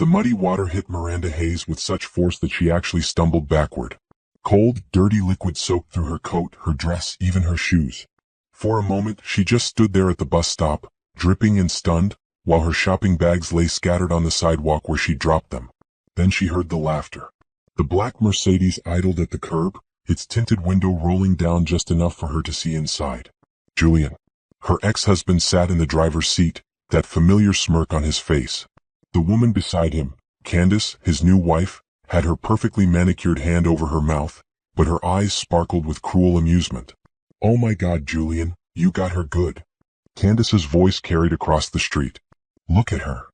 The muddy water hit Miranda Hayes with such force that she actually stumbled backward. Cold, dirty liquid soaked through her coat, her dress, even her shoes. For a moment, she just stood there at the bus stop, dripping and stunned, while her shopping bags lay scattered on the sidewalk where she dropped them. Then she heard the laughter. The black Mercedes idled at the curb, its tinted window rolling down just enough for her to see inside. Julian. Her ex-husband sat in the driver's seat, that familiar smirk on his face. The woman beside him, Candace, his new wife, had her perfectly manicured hand over her mouth, but her eyes sparkled with cruel amusement. "Oh my God, Julian, you got her good." Candace's voice carried across the street. "Look at her."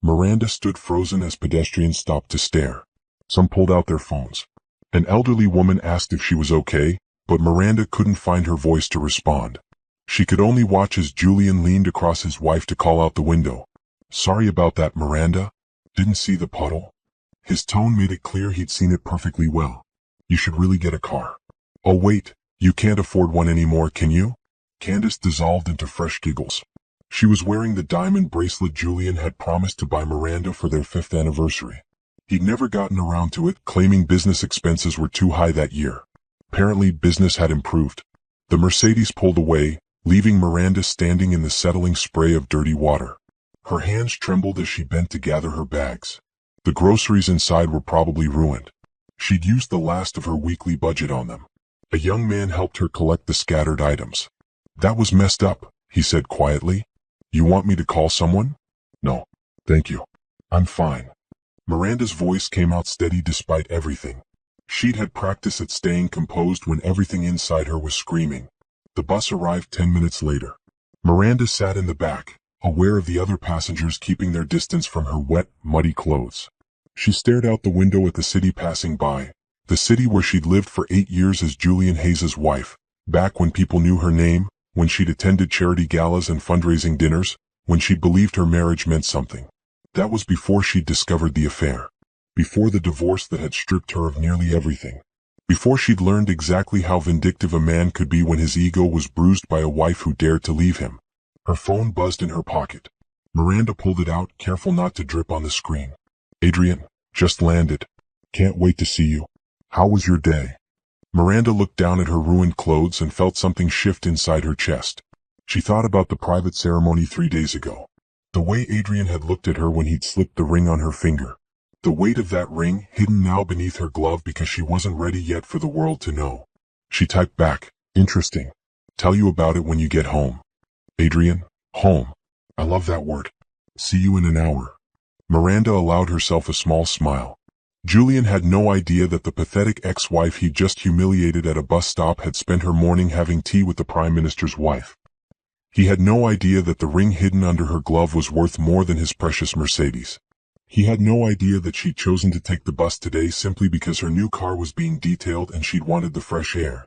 Miranda stood frozen as pedestrians stopped to stare. Some pulled out their phones. An elderly woman asked if she was okay, but Miranda couldn't find her voice to respond. She could only watch as Julian leaned across his wife to call out the window. "Sorry about that, Miranda. Didn't see the puddle." His tone made it clear he'd seen it perfectly well. "You should really get a car." "Oh wait, you can't afford one anymore, can you?" Candace dissolved into fresh giggles. She was wearing the diamond bracelet Julian had promised to buy Miranda for their 5th anniversary. He'd never gotten around to it, claiming business expenses were too high that year. Apparently business had improved. The Mercedes pulled away, leaving Miranda standing in the settling spray of dirty water. Her hands trembled as she bent to gather her bags. The groceries inside were probably ruined. She'd used the last of her weekly budget on them. A young man helped her collect the scattered items. "That was messed up," he said quietly. "You want me to call someone?" "No, thank you. I'm fine." Miranda's voice came out steady despite everything. She'd had practice at staying composed when everything inside her was screaming. The bus arrived 10 minutes later. Miranda sat in the back, aware of the other passengers keeping their distance from her wet, muddy clothes. She stared out the window at the city passing by, the city where she'd lived for 8 years as Julian Hayes' wife, back when people knew her name, when she'd attended charity galas and fundraising dinners, when she'd believed her marriage meant something. That was before she'd discovered the affair. Before the divorce that had stripped her of nearly everything. Before she'd learned exactly how vindictive a man could be when his ego was bruised by a wife who dared to leave him. Her phone buzzed in her pocket. Miranda pulled it out, careful not to drip on the screen. "Adrian, just landed. Can't wait to see you. How was your day?" Miranda looked down at her ruined clothes and felt something shift inside her chest. She thought about the private ceremony 3 days ago. The way Adrian had looked at her when he'd slipped the ring on her finger. The weight of that ring, hidden now beneath her glove because she wasn't ready yet for the world to know. She typed back, "Interesting. Tell you about it when you get home." "Adrian, home. I love that word. See you in an hour." Miranda allowed herself a small smile. Julian had no idea that the pathetic ex-wife he'd just humiliated at a bus stop had spent her morning having tea with the Prime Minister's wife. He had no idea that the ring hidden under her glove was worth more than his precious Mercedes. He had no idea that she'd chosen to take the bus today simply because her new car was being detailed and she'd wanted the fresh air.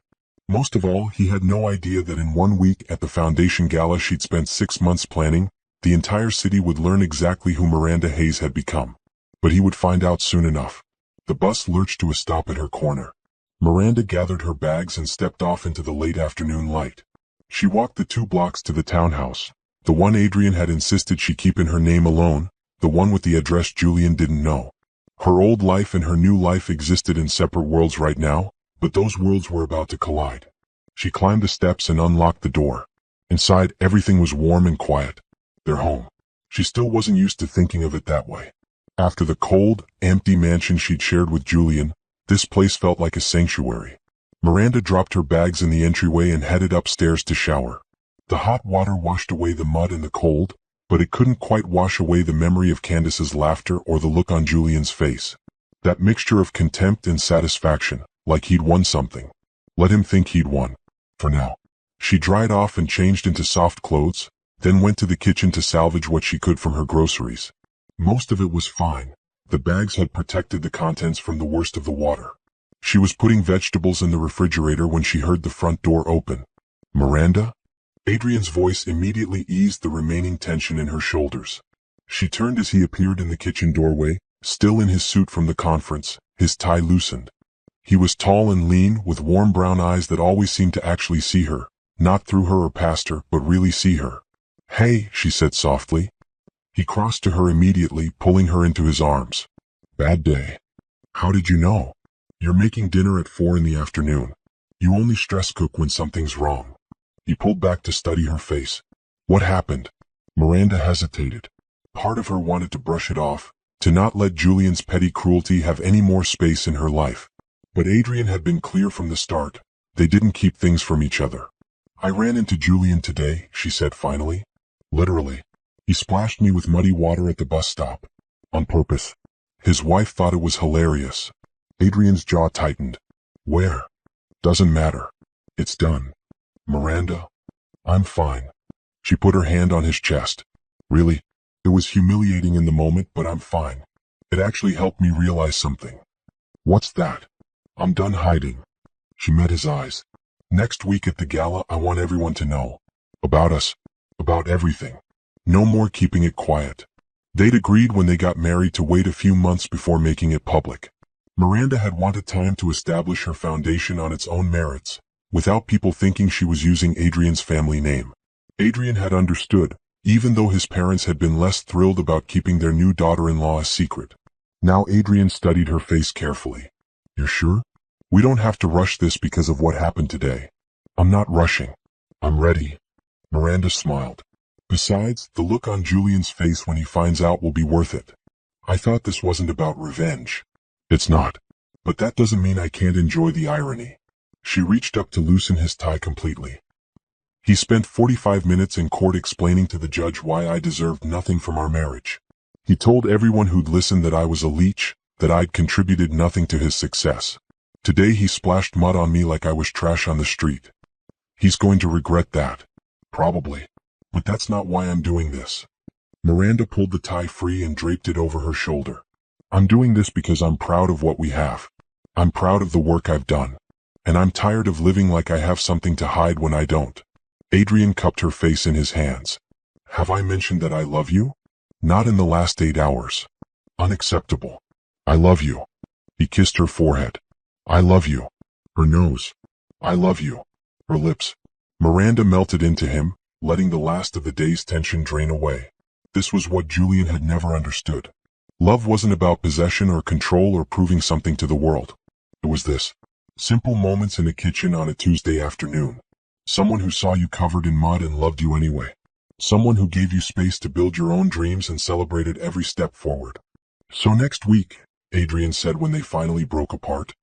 Most of all, he had no idea that in 1 week at the foundation gala she'd spent 6 months planning, the entire city would learn exactly who Miranda Hayes had become. But he would find out soon enough. The bus lurched to a stop at her corner. Miranda gathered her bags and stepped off into the late afternoon light. She walked the 2 blocks to the townhouse, the one Adrian had insisted she keep in her name alone, the one with the address Julian didn't know. Her old life and her new life existed in separate worlds right now, but those worlds were about to collide. She climbed the steps and unlocked the door. Inside, everything was warm and quiet. Their home. She still wasn't used to thinking of it that way. After the cold, empty mansion she'd shared with Julian, this place felt like a sanctuary. Miranda dropped her bags in the entryway and headed upstairs to shower. The hot water washed away the mud and the cold, but it couldn't quite wash away the memory of Candace's laughter or the look on Julian's face. That mixture of contempt and satisfaction, like he'd won something. Let him think he'd won. For now. She dried off and changed into soft clothes, then went to the kitchen to salvage what she could from her groceries. Most of it was fine. The bags had protected the contents from the worst of the water. She was putting vegetables in the refrigerator when she heard the front door open. "Miranda?" Adrian's voice immediately eased the remaining tension in her shoulders. She turned as he appeared in the kitchen doorway, still in his suit from the conference, his tie loosened. He was tall and lean, with warm brown eyes that always seemed to actually see her, not through her or past her, but really see her. "Hey," she said softly. He crossed to her immediately, pulling her into his arms. Bad day. How did you know? You're making dinner at 4 in the afternoon. You only stress cook when something's wrong. He pulled back to study her face. What happened? Miranda hesitated. Part of her wanted to brush it off, to not let Julian's petty cruelty have any more space in her life. But Adrian had been clear from the start. They didn't keep things from each other. I ran into Julian today, she said finally. Literally. He splashed me with muddy water at the bus stop. On purpose. His wife thought it was hilarious. Adrian's jaw tightened. Where? Doesn't matter. It's done. Miranda? I'm fine. She put her hand on his chest. Really? It was humiliating in the moment, but I'm fine. It actually helped me realize something. What's that? I'm done hiding. She met his eyes. Next week at the gala, I want everyone to know. About us. About everything. No more keeping it quiet. They'd agreed when they got married to wait a few months before making it public. Miranda had wanted time to establish her foundation on its own merits, without people thinking she was using Adrian's family name. Adrian had understood, even though his parents had been less thrilled about keeping their new daughter-in-law a secret. Now Adrian studied her face carefully. You're sure? We don't have to rush this because of what happened today. I'm not rushing. I'm ready. Miranda smiled. Besides, the look on Julian's face when he finds out will be worth it. I thought this wasn't about revenge. It's not. But that doesn't mean I can't enjoy the irony. She reached up to loosen his tie completely. He spent 45 minutes in court explaining to the judge why I deserved nothing from our marriage. He told everyone who'd listened that I was a leech, that I'd contributed nothing to his success. Today he splashed mud on me like I was trash on the street. He's going to regret that. Probably. But that's not why I'm doing this. Miranda pulled the tie free and draped it over her shoulder. I'm doing this because I'm proud of what we have. I'm proud of the work I've done. And I'm tired of living like I have something to hide when I don't. Adrian cupped her face in his hands. Have I mentioned that I love you? Not in the last 8 hours. Unacceptable. I love you. He kissed her forehead. I love you. Her nose. I love you. Her lips. Miranda melted into him, letting the last of the day's tension drain away. This was what Julian had never understood. Love wasn't about possession or control or proving something to the world. It was this. Simple moments in a kitchen on a Tuesday afternoon. Someone who saw you covered in mud and loved you anyway. Someone who gave you space to build your own dreams and celebrated every step forward. So next week, Adrian said when they finally broke apart.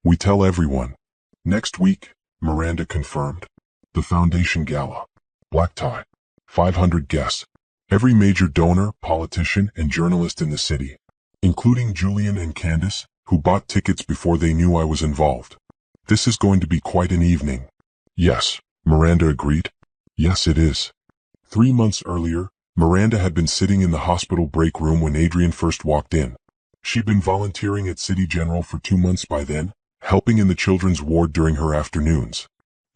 We tell everyone. Next week, Miranda confirmed. The foundation gala. Black tie. 500 guests. Every major donor, politician, and journalist in the city. Including Julian and Candace, who bought tickets before they knew I was involved. This is going to be quite an evening. Yes, Miranda agreed. Yes, it is. 3 months earlier, Miranda had been sitting in the hospital break room when Adrian first walked in. She'd been volunteering at City General for 2 months by then, helping in the children's ward during her afternoons.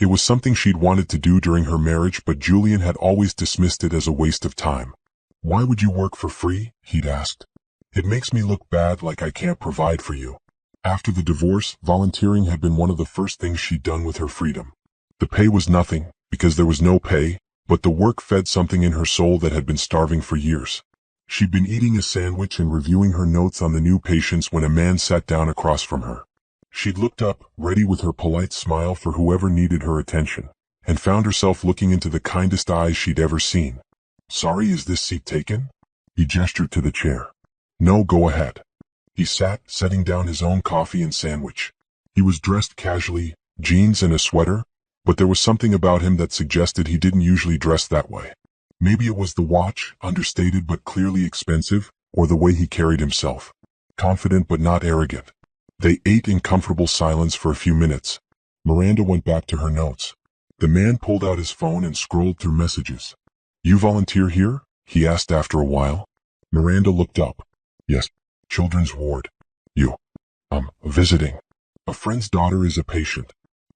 It was something she'd wanted to do during her marriage, but Julian had always dismissed it as a waste of time. Why would you work for free? He'd asked. It makes me look bad, like I can't provide for you. After the divorce, volunteering had been one of the first things she'd done with her freedom. The pay was nothing, because there was no pay, but the work fed something in her soul that had been starving for years. She'd been eating a sandwich and reviewing her notes on the new patients when a man sat down across from her. She'd looked up, ready with her polite smile for whoever needed her attention, and found herself looking into the kindest eyes she'd ever seen. Sorry, is this seat taken? He gestured to the chair. No, go ahead. He sat, setting down his own coffee and sandwich. He was dressed casually, jeans and a sweater, but there was something about him that suggested he didn't usually dress that way. Maybe it was the watch, understated but clearly expensive, or the way he carried himself. Confident but not arrogant. They ate in comfortable silence for a few minutes. Miranda went back to her notes. The man pulled out his phone and scrolled through messages. You volunteer here? He asked after a while. Miranda looked up. Yes, children's ward. You. Visiting. A friend's daughter is a patient.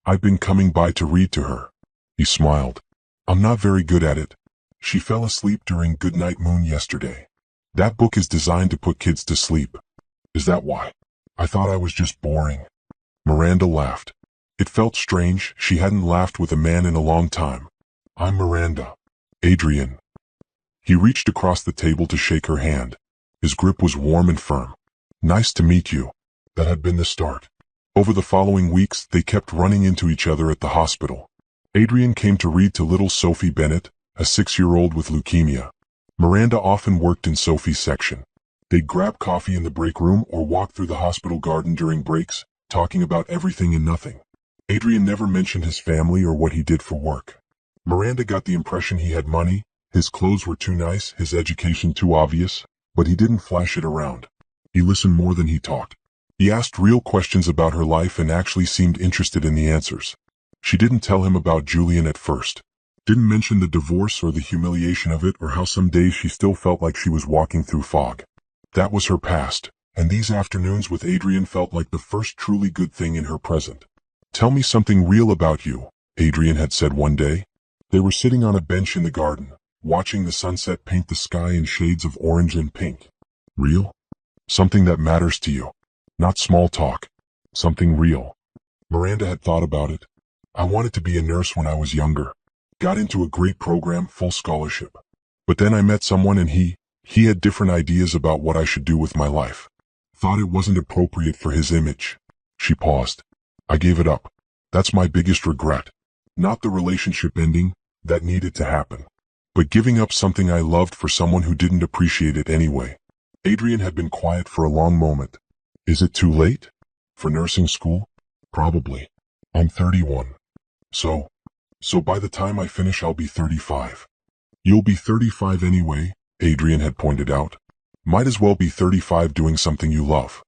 I've been coming by to read to her. He smiled. I'm not very good at it. She fell asleep during Goodnight Moon yesterday. That book is designed to put kids to sleep. Is that why? I thought I was just boring. Miranda laughed. It felt strange, she hadn't laughed with a man in a long time. I'm Miranda. Adrian. He reached across the table to shake her hand. His grip was warm and firm. "Nice to meet you." That had been the start. Over the following weeks, they kept running into each other at the hospital. Adrian came to read to little Sophie Bennett, a 6-year-old with leukemia. Miranda often worked in Sophie's section. They'd grab coffee in the break room or walk through the hospital garden during breaks, talking about everything and nothing. Adrian never mentioned his family or what he did for work. Miranda got the impression he had money, his clothes were too nice, his education too obvious, but he didn't flash it around. He listened more than he talked. He asked real questions about her life and actually seemed interested in the answers. She didn't tell him about Julian at first. Didn't mention the divorce or the humiliation of it or how some days she still felt like she was walking through fog. That was her past, and these afternoons with Adrian felt like the first truly good thing in her present. "Tell me something real about you," Adrian had said one day. They were sitting on a bench in the garden, watching the sunset paint the sky in shades of orange and pink. "Real? Something that matters to you. Not small talk. Something real." Miranda had thought about it. "I wanted to be a nurse when I was younger. Got into a great program, full scholarship. But then I met someone and he had different ideas about what I should do with my life. Thought it wasn't appropriate for his image." She paused. "I gave it up. That's my biggest regret. Not the relationship ending, that needed to happen. But giving up something I loved for someone who didn't appreciate it anyway." Adrian had been quiet for a long moment. "Is it too late? For nursing school?" "Probably. I'm 31. So by the time I finish I'll be 35. "You'll be 35 anyway," Adrian had pointed out. "Might as well be 35 doing something you love."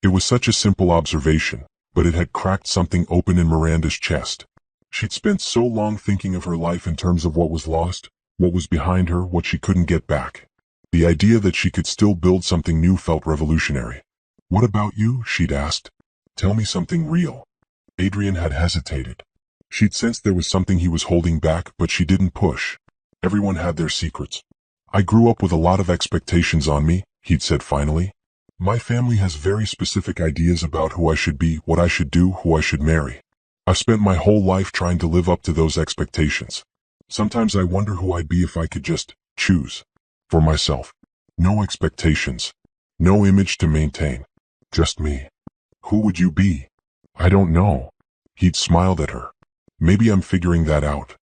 It was such a simple observation, but it had cracked something open in Miranda's chest. She'd spent so long thinking of her life in terms of what was lost, what was behind her, what she couldn't get back. The idea that she could still build something new felt revolutionary. "What about you?" she'd asked. "Tell me something real." Adrian had hesitated. She'd sensed there was something he was holding back, but she didn't push. Everyone had their secrets. "I grew up with a lot of expectations on me," he'd said finally. "My family has very specific ideas about who I should be, what I should do, who I should marry. I've spent my whole life trying to live up to those expectations. Sometimes I wonder who I'd be if I could just choose. For myself. No expectations. No image to maintain. Just me. Who would you be?" "I don't know." He'd smiled at her. "Maybe I'm figuring that out."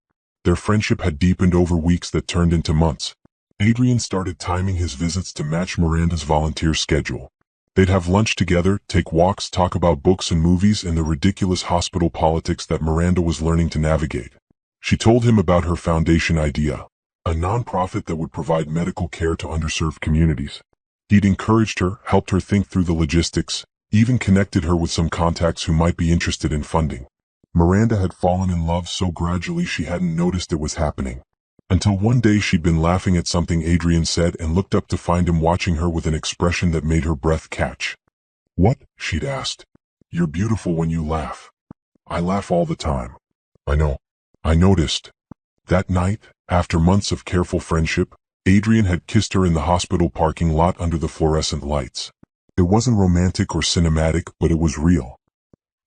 Their friendship had deepened over weeks that turned into months. Adrian started timing his visits to match Miranda's volunteer schedule. They'd have lunch together, take walks, talk about books and movies and the ridiculous hospital politics that Miranda was learning to navigate. She told him about her foundation idea, a nonprofit that would provide medical care to underserved communities. He'd encouraged her, helped her think through the logistics, even connected her with some contacts who might be interested in funding. Miranda had fallen in love so gradually she hadn't noticed it was happening. Until one day she'd been laughing at something Adrian said and looked up to find him watching her with an expression that made her breath catch. "What?" she'd asked. "You're beautiful when you laugh." "I laugh all the time." "I know." "I noticed." That night, after months of careful friendship, Adrian had kissed her in the hospital parking lot under the fluorescent lights. It wasn't romantic or cinematic, but it was real.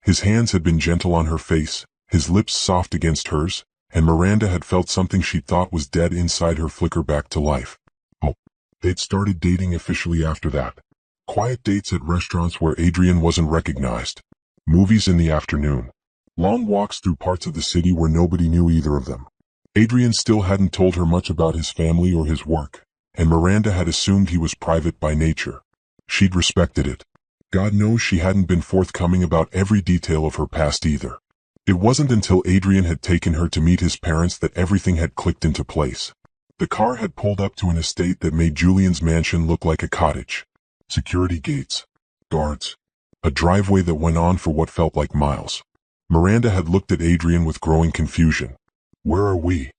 His hands had been gentle on her face, his lips soft against hers, and Miranda had felt something she thought was dead inside her flicker back to life. Oh, they'd started dating officially after that. Quiet dates at restaurants where Adrian wasn't recognized. Movies in the afternoon. Long walks through parts of the city where nobody knew either of them. Adrian still hadn't told her much about his family or his work, and Miranda had assumed he was private by nature. She'd respected it. God knows she hadn't been forthcoming about every detail of her past either. It wasn't until Adrian had taken her to meet his parents that everything had clicked into place. The car had pulled up to an estate that made Julian's mansion look like a cottage. Security gates. Guards. A driveway that went on for what felt like miles. Miranda had looked at Adrian with growing confusion. "Where are we?"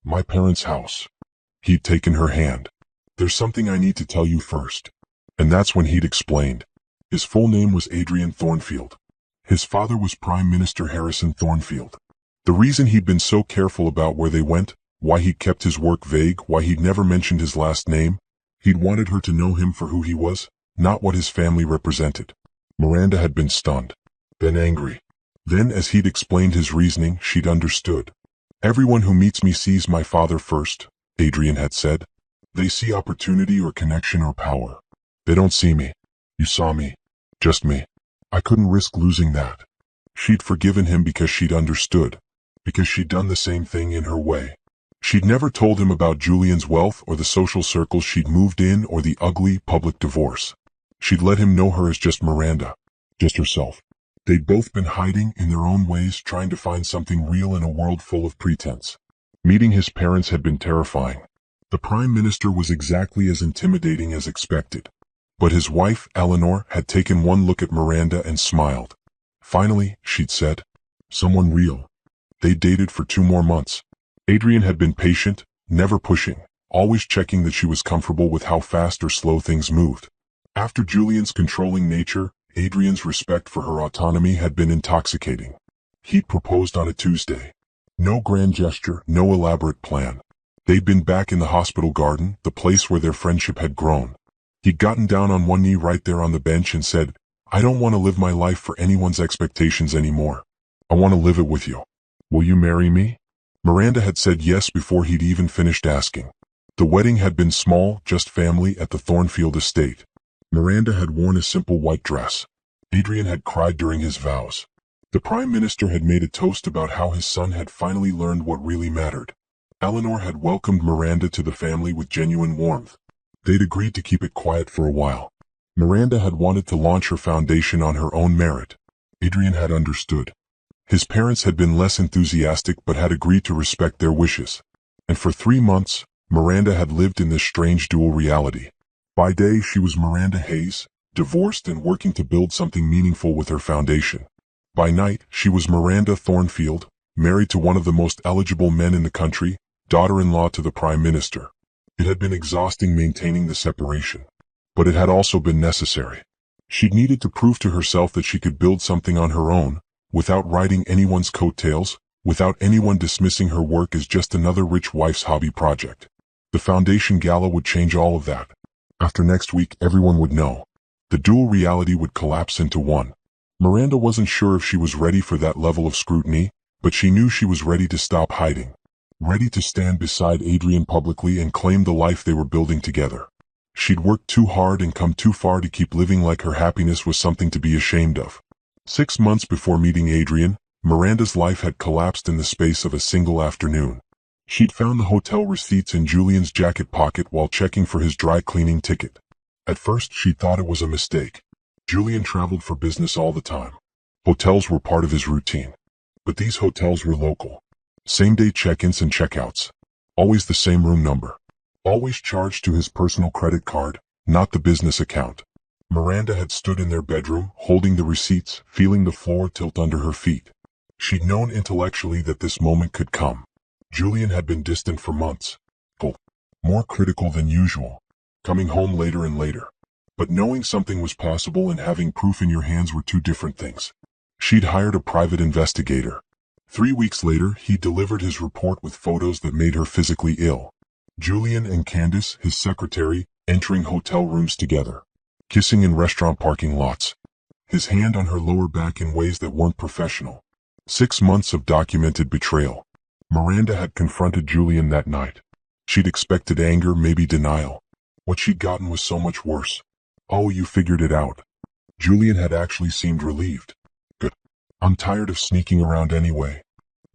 "My parents' house." He'd taken her hand. "There's something I need to tell you first." And that's when he'd explained. His full name was Adrian Thornfield. His father was Prime Minister Harrison Thornfield. The reason he'd been so careful about where they went, why he'd kept his work vague, why he'd never mentioned his last name, he'd wanted her to know him for who he was, not what his family represented. Miranda had been stunned, then angry. Then as he'd explained his reasoning, she'd understood. "Everyone who meets me sees my father first," Adrian had said. They see opportunity or connection or power. They don't see me. You saw me. Just me. I couldn't risk losing that. She'd forgiven him because she'd understood. Because she'd done the same thing in her way. She'd never told him about Julian's wealth or the social circles she'd moved in or the ugly public divorce. She'd let him know her as just Miranda. Just herself. They'd both been hiding in their own ways, trying to find something real in a world full of pretense. Meeting his parents had been terrifying. The Prime Minister was exactly as intimidating as expected. But his wife, Eleanor, had taken one look at Miranda and smiled. Finally, she'd said, someone real. They dated for 2 more months. Adrian had been patient, never pushing, always checking that she was comfortable with how fast or slow things moved. After Julian's controlling nature, Adrian's respect for her autonomy had been intoxicating. He'd proposed on a Tuesday. No grand gesture, no elaborate plan. They'd been back in the hospital garden, the place where their friendship had grown. He'd gotten down on one knee right there on the bench and said, I don't want to live my life for anyone's expectations anymore. I want to live it with you. Will you marry me? Miranda had said yes before he'd even finished asking. The wedding had been small, just family at the Thornfield estate. Miranda had worn a simple white dress. Adrian had cried during his vows. The Prime Minister had made a toast about how his son had finally learned what really mattered. Eleanor had welcomed Miranda to the family with genuine warmth. They'd agreed to keep it quiet for a while. Miranda had wanted to launch her foundation on her own merit. Adrian had understood. His parents had been less enthusiastic but had agreed to respect their wishes. And for 3 months, Miranda had lived in this strange dual reality. By day she was Miranda Hayes, divorced and working to build something meaningful with her foundation. By night she was Miranda Thornfield, married to one of the most eligible men in the country, daughter-in-law to the Prime Minister. It had been exhausting maintaining the separation. But it had also been necessary. She'd needed to prove to herself that she could build something on her own, without riding anyone's coattails, without anyone dismissing her work as just another rich wife's hobby project. The foundation gala would change all of that. After next week, everyone would know. The dual reality would collapse into one. Miranda wasn't sure if she was ready for that level of scrutiny, but she knew she was ready to stop hiding. Ready to stand beside Adrian publicly and claim the life they were building together. She'd worked too hard and come too far to keep living like her happiness was something to be ashamed of. 6 months before meeting Adrian, Miranda's life had collapsed in the space of a single afternoon. She'd found the hotel receipts in Julian's jacket pocket while checking for his dry cleaning ticket. At first, she thought it was a mistake. Julian traveled for business all the time. Hotels were part of his routine. But these hotels were local. Same-day check-ins and check-outs. Always the same room number. Always charged to his personal credit card, not the business account. Miranda had stood in their bedroom, holding the receipts, feeling the floor tilt under her feet. She'd known intellectually that this moment could come. Julian had been distant for months. More critical than usual. Coming home later and later. But knowing something was possible and having proof in your hands were two different things. She'd hired a private investigator. 3 weeks later, he delivered his report with photos that made her physically ill. Julian and Candace, his secretary, entering hotel rooms together. Kissing in restaurant parking lots. His hand on her lower back in ways that weren't professional. 6 months of documented betrayal. Miranda had confronted Julian that night. She'd expected anger, maybe denial. What she'd gotten was so much worse. Oh, you figured it out. Julian had actually seemed relieved. Good. I'm tired of sneaking around anyway.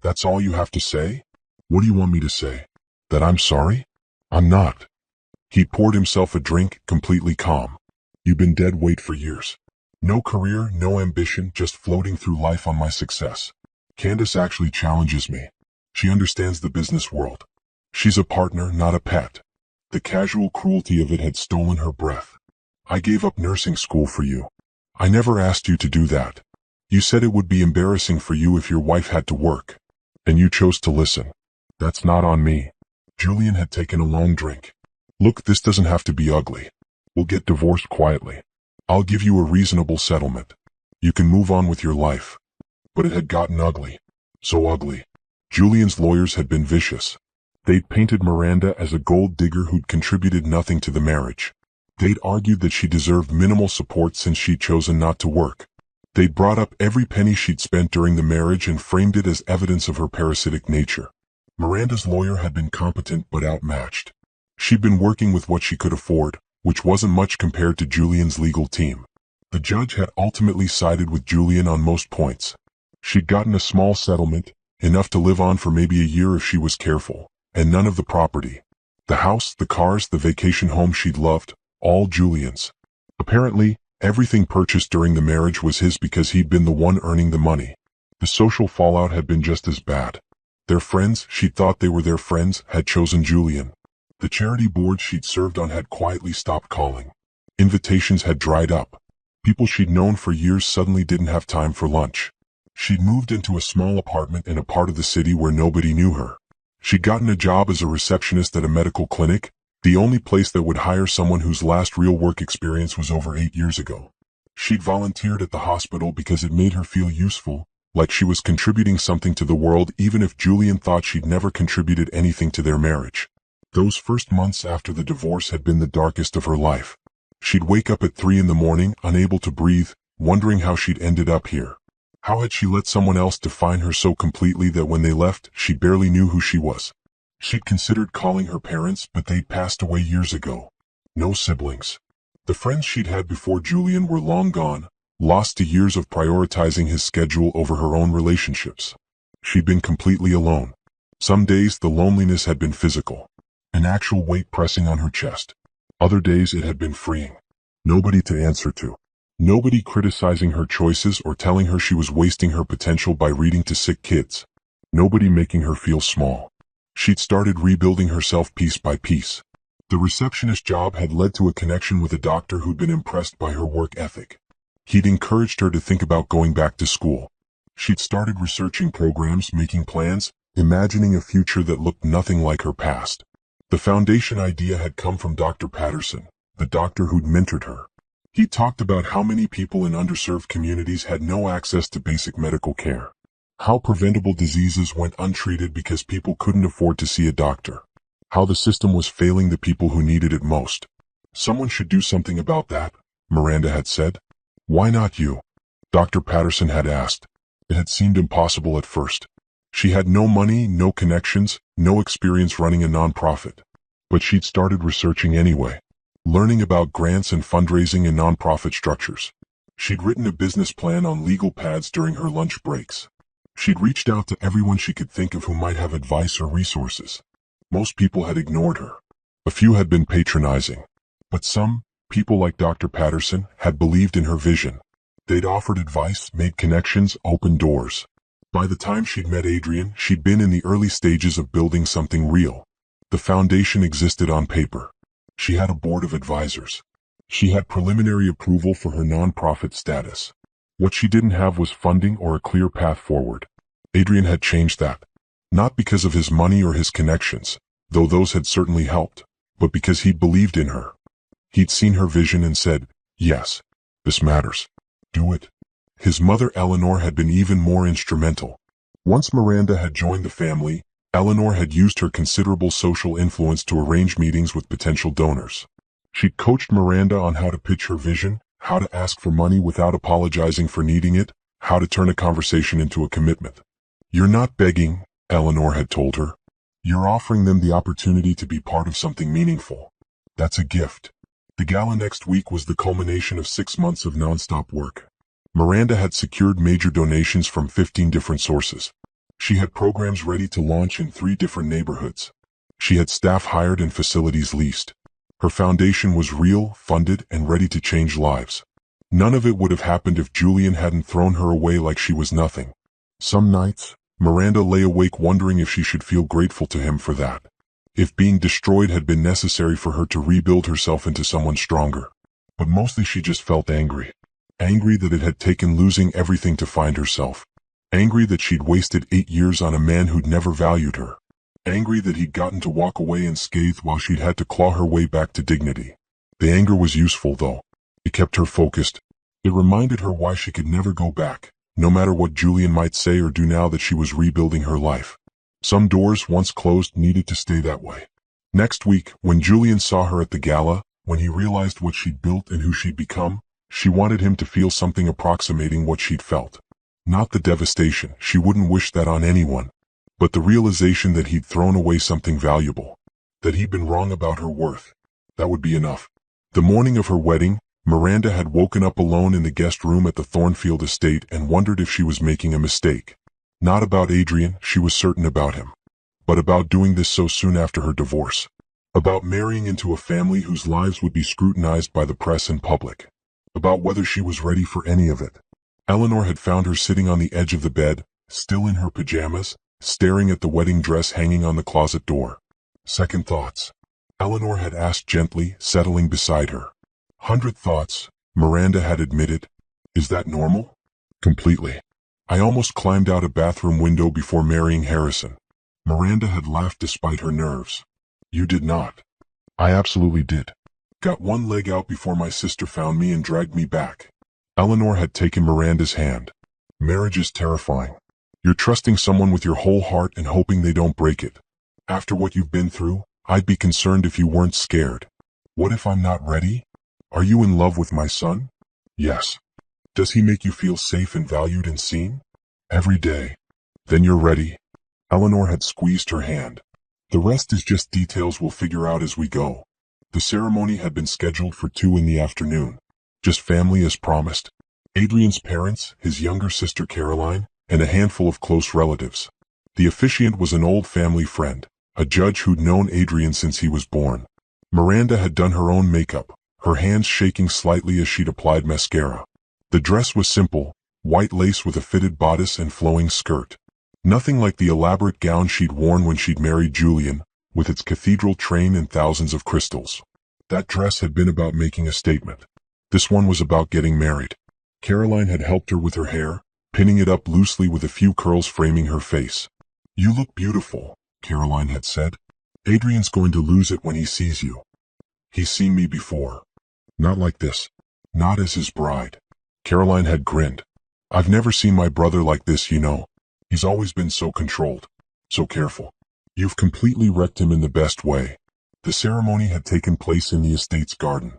That's all you have to say? What do you want me to say? That I'm sorry? I'm not. He poured himself a drink, completely calm. You've been dead weight for years. No career, no ambition, just floating through life on my success. Candace actually challenges me. She understands the business world. She's a partner, not a pet. The casual cruelty of it had stolen her breath. I gave up nursing school for you. I never asked you to do that. You said it would be embarrassing for you if your wife had to work. And you chose to listen. That's not on me. Julian had taken a long drink. Look, this doesn't have to be ugly. We'll get divorced quietly. I'll give you a reasonable settlement. You can move on with your life. But it had gotten ugly. So ugly. Julian's lawyers had been vicious. They'd painted Miranda as a gold digger who'd contributed nothing to the marriage. They'd argued that she deserved minimal support since she'd chosen not to work. They'd brought up every penny she'd spent during the marriage and framed it as evidence of her parasitic nature. Miranda's lawyer had been competent but outmatched. She'd been working with what she could afford, which wasn't much compared to Julian's legal team. The judge had ultimately sided with Julian on most points. She'd gotten a small settlement, enough to live on for maybe a year if she was careful, and none of the property. The house, the cars, the vacation home she'd loved, all Julian's. Apparently, everything purchased during the marriage was his because he'd been the one earning the money. The social fallout had been just as bad. Their friends, she'd thought they were their friends, had chosen Julian. The charity board she'd served on had quietly stopped calling. Invitations had dried up. People she'd known for years suddenly didn't have time for lunch. She'd moved into a small apartment in a part of the city where nobody knew her. She'd gotten a job as a receptionist at a medical clinic, the only place that would hire someone whose last real work experience was over 8 years ago. She'd volunteered at the hospital because it made her feel useful, like she was contributing something to the world even if Julian thought she'd never contributed anything to their marriage. Those first months after the divorce had been the darkest of her life. She'd wake up at 3 in the morning, unable to breathe, wondering how she'd ended up here. How had she let someone else define her so completely that when they left, she barely knew who she was? She'd considered calling her parents, but they'd passed away years ago. No siblings. The friends she'd had before Julian were long gone, lost to years of prioritizing his schedule over her own relationships. She'd been completely alone. Some days the loneliness had been physical, an actual weight pressing on her chest. Other days it had been freeing. Nobody to answer to. Nobody criticizing her choices or telling her she was wasting her potential by reading to sick kids. Nobody making her feel small. She'd started rebuilding herself piece by piece. The receptionist job had led to a connection with a doctor who'd been impressed by her work ethic. He'd encouraged her to think about going back to school. She'd started researching programs, making plans, imagining a future that looked nothing like her past. The foundation idea had come from Dr. Patterson, the doctor who'd mentored her. He talked about how many people in underserved communities had no access to basic medical care. How preventable diseases went untreated because people couldn't afford to see a doctor. How the system was failing the people who needed it most. Someone should do something about that, Miranda had said. Why not you? Dr. Patterson had asked. It had seemed impossible at first. She had no money, no connections, no experience running a nonprofit. But she'd started researching anyway, learning about grants and fundraising and nonprofit structures. She'd written a business plan on legal pads during her lunch breaks. She'd reached out to everyone she could think of who might have advice or resources. Most people had ignored her. A few had been patronizing. But some, people like Dr. Patterson, had believed in her vision. They'd offered advice, made connections, opened doors. By the time she'd met Adrian, she'd been in the early stages of building something real. The foundation existed on paper. She had a board of advisors. She had preliminary approval for her nonprofit status. What she didn't have was funding or a clear path forward. Adrian had changed that. Not because of his money or his connections, though those had certainly helped, but because he'd believed in her. He'd seen her vision and said, yes, this matters. Do it. His mother Eleanor had been even more instrumental. Once Miranda had joined the family, Eleanor had used her considerable social influence to arrange meetings with potential donors. She'd coached Miranda on how to pitch her vision, how to ask for money without apologizing for needing it, how to turn a conversation into a commitment. You're not begging, Eleanor had told her. You're offering them the opportunity to be part of something meaningful. That's a gift. The gala next week was the culmination of 6 months of nonstop work. Miranda had secured major donations from 15 different sources. She had programs ready to launch in 3 different neighborhoods. She had staff hired and facilities leased. Her foundation was real, funded, and ready to change lives. None of it would have happened if Julian hadn't thrown her away like she was nothing. Some nights, Miranda lay awake wondering if she should feel grateful to him for that. If being destroyed had been necessary for her to rebuild herself into someone stronger. But mostly she just felt angry. Angry that it had taken losing everything to find herself. Angry that she'd wasted 8 years on a man who'd never valued her. Angry that he'd gotten to walk away unscathed while she'd had to claw her way back to dignity. The anger was useful though. It kept her focused. It reminded her why she could never go back, no matter what Julian might say or do now that she was rebuilding her life. Some doors, once closed, needed to stay that way. Next week, when Julian saw her at the gala, when he realized what she'd built and who she'd become, she wanted him to feel something approximating what she'd felt. Not the devastation, she wouldn't wish that on anyone, but the realization that he'd thrown away something valuable. that he'd been wrong about her worth. That would be enough. The morning of her wedding, Miranda had woken up alone in the guest room at the Thornfield estate and wondered if she was making a mistake. Not about Adrian, she was certain about him. But about doing this so soon after her divorce. About marrying into a family whose lives would be scrutinized by the press and public. About whether she was ready for any of it. Eleanor had found her sitting on the edge of the bed, still in her pajamas, staring at the wedding dress hanging on the closet door. Second thoughts. Eleanor had asked gently, settling beside her. 100 thoughts, Miranda had admitted. Is that normal? Completely. I almost climbed out a bathroom window before marrying Harrison. Miranda had laughed despite her nerves. You did not. I absolutely did. Got one leg out before my sister found me and dragged me back. Eleanor had taken Miranda's hand. Marriage is terrifying. You're trusting someone with your whole heart and hoping they don't break it. After what you've been through, I'd be concerned if you weren't scared. What if I'm not ready? Are you in love with my son? Yes. Does he make you feel safe and valued and seen? Every day. Then you're ready. Eleanor had squeezed her hand. The rest is just details we'll figure out as we go. The ceremony had been scheduled for 2 in the afternoon. Just family as promised. Adrian's parents, his younger sister Caroline, and a handful of close relatives. The officiant was an old family friend, a judge who'd known Adrian since he was born. Miranda had done her own makeup, her hands shaking slightly as she'd applied mascara. The dress was simple, white lace with a fitted bodice and flowing skirt. Nothing like the elaborate gown she'd worn when she'd married Julian, with its cathedral train and thousands of crystals. That dress had been about making a statement. This one was about getting married. Caroline had helped her with her hair, pinning it up loosely with a few curls framing her face. You look beautiful, Caroline had said. Adrian's going to lose it when he sees you. He's seen me before. Not like this. Not as his bride. Caroline had grinned. I've never seen my brother like this, you know. He's always been so controlled. So careful. You've completely wrecked him in the best way. The ceremony had taken place in the estate's garden.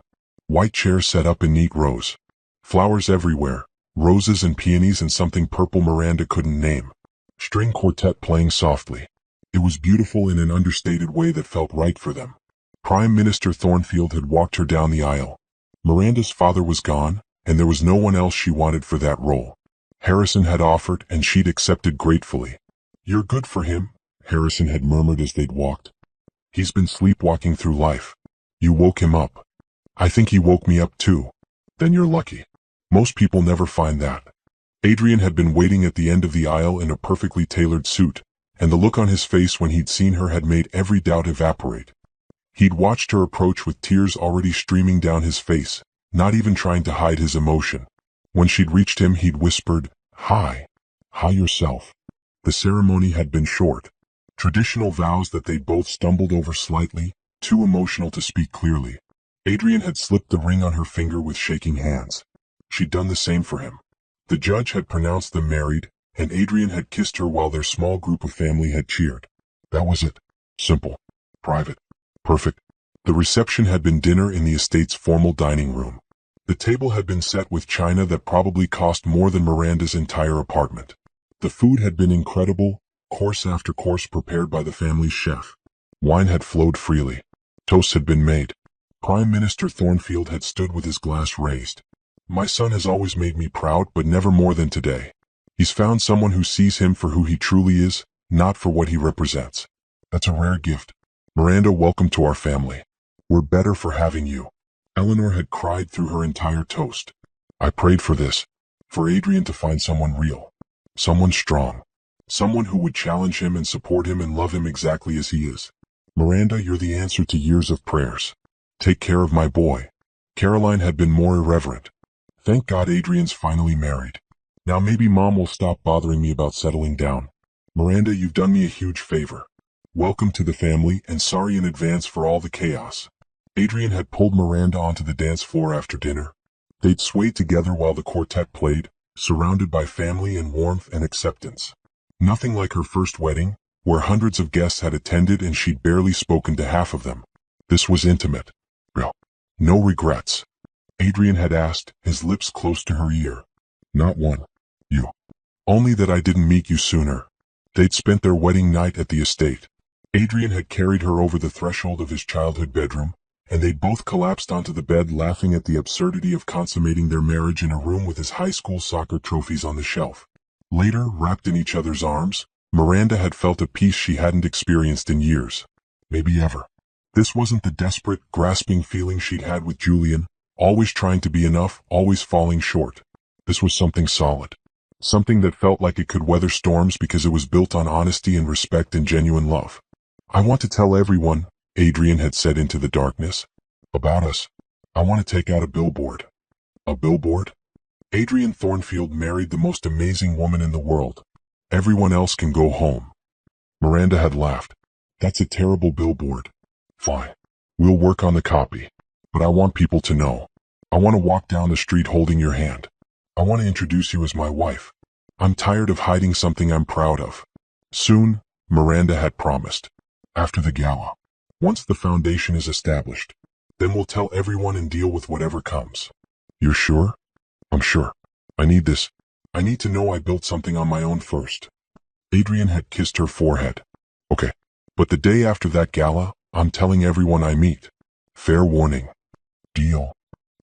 White chairs set up in neat rows. Flowers everywhere, roses and peonies and something purple Miranda couldn't name. String quartet playing softly. It was beautiful in an understated way that felt right for them. Prime Minister Thornfield had walked her down the aisle. Miranda's father was gone, and there was no one else she wanted for that role. Harrison had offered, and she'd accepted gratefully. You're good for him, Harrison had murmured as they'd walked. He's been sleepwalking through life. You woke him up. I think he woke me up too. Then you're lucky. Most people never find that. Adrian had been waiting at the end of the aisle in a perfectly tailored suit, and the look on his face when he'd seen her had made every doubt evaporate. He'd watched her approach with tears already streaming down his face, not even trying to hide his emotion. When she'd reached him, he'd whispered, Hi. Hi yourself. The ceremony had been short. Traditional vows that they'd both stumbled over slightly, too emotional to speak clearly. Adrian had slipped the ring on her finger with shaking hands. She'd done the same for him. The judge had pronounced them married, and Adrian had kissed her while their small group of family had cheered. That was it. Simple. Private. Perfect. The reception had been dinner in the estate's formal dining room. The table had been set with china that probably cost more than Miranda's entire apartment. The food had been incredible, course after course prepared by the family's chef. Wine had flowed freely. Toasts had been made. Prime Minister Thornfield had stood with his glass raised. My son has always made me proud, but never more than today. He's found someone who sees him for who he truly is, not for what he represents. That's a rare gift. Miranda, welcome to our family. We're better for having you. Eleanor had cried through her entire toast. I prayed for this. For Adrian to find someone real. Someone strong. Someone who would challenge him and support him and love him exactly as he is. Miranda, you're the answer to years of prayers. Take care of my boy. Caroline had been more irreverent. Thank God Adrian's finally married. Now maybe Mom will stop bothering me about settling down. Miranda, you've done me a huge favor. Welcome to the family, and sorry in advance for all the chaos. Adrian had pulled Miranda onto the dance floor after dinner. They'd swayed together while the quartet played, surrounded by family and warmth and acceptance. Nothing like her first wedding, where hundreds of guests had attended and she'd barely spoken to half of them. This was intimate. Well, no regrets. Adrian had asked, his lips close to her ear. Not one. You. Only that I didn't meet you sooner. They'd spent their wedding night at the estate. Adrian had carried her over the threshold of his childhood bedroom, and they'd both collapsed onto the bed laughing at the absurdity of consummating their marriage in a room with his high school soccer trophies on the shelf. Later, wrapped in each other's arms, Miranda had felt a peace she hadn't experienced in years. Maybe ever. This wasn't the desperate, grasping feeling she'd had with Julian, always trying to be enough, always falling short. This was something solid. Something that felt like it could weather storms because it was built on honesty and respect and genuine love. "I want to tell everyone," Adrian had said into the darkness, "about us. I want to take out a billboard." A billboard? Adrian Thornfield married the most amazing woman in the world. Everyone else can go home. Miranda had laughed. "That's a terrible billboard." "Fine. We'll work on the copy. But I want people to know. I want to walk down the street holding your hand. I want to introduce you as my wife. I'm tired of hiding something I'm proud of." Soon, Miranda had promised. After the gala. Once the foundation is established, then we'll tell everyone and deal with whatever comes. "You're sure?" "I'm sure. I need this. I need to know I built something on my own first." Adrian had kissed her forehead. "Okay. But the day after that gala, I'm telling everyone I meet. Fair warning." "Deal."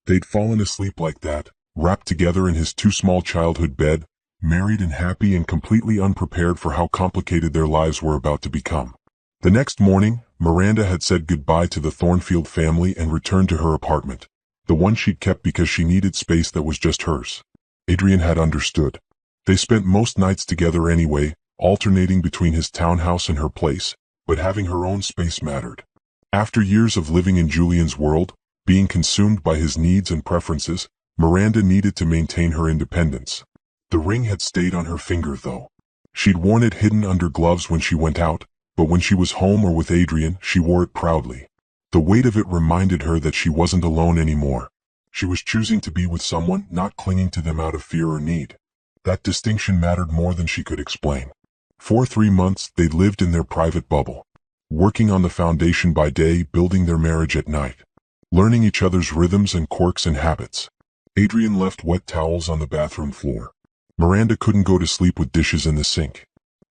They'd fallen asleep like that, wrapped together in his too small childhood bed, married and happy and completely unprepared for how complicated their lives were about to become. The next morning, Miranda had said goodbye to the Thornfield family and returned to her apartment, the one she'd kept because she needed space that was just hers. Adrian had understood. They spent most nights together anyway, alternating between his townhouse and her place, but having her own space mattered. After years of living in Julian's world, being consumed by his needs and preferences, Miranda needed to maintain her independence. The ring had stayed on her finger though. She'd worn it hidden under gloves when she went out, but when she was home or with Adrian, she wore it proudly. The weight of it reminded her that she wasn't alone anymore. She was choosing to be with someone, not clinging to them out of fear or need. That distinction mattered more than she could explain. For 3 months, they lived in their private bubble, working on the foundation by day, building their marriage at night, learning each other's rhythms and quirks and habits. Adrian left wet towels on the bathroom floor. Miranda couldn't go to sleep with dishes in the sink.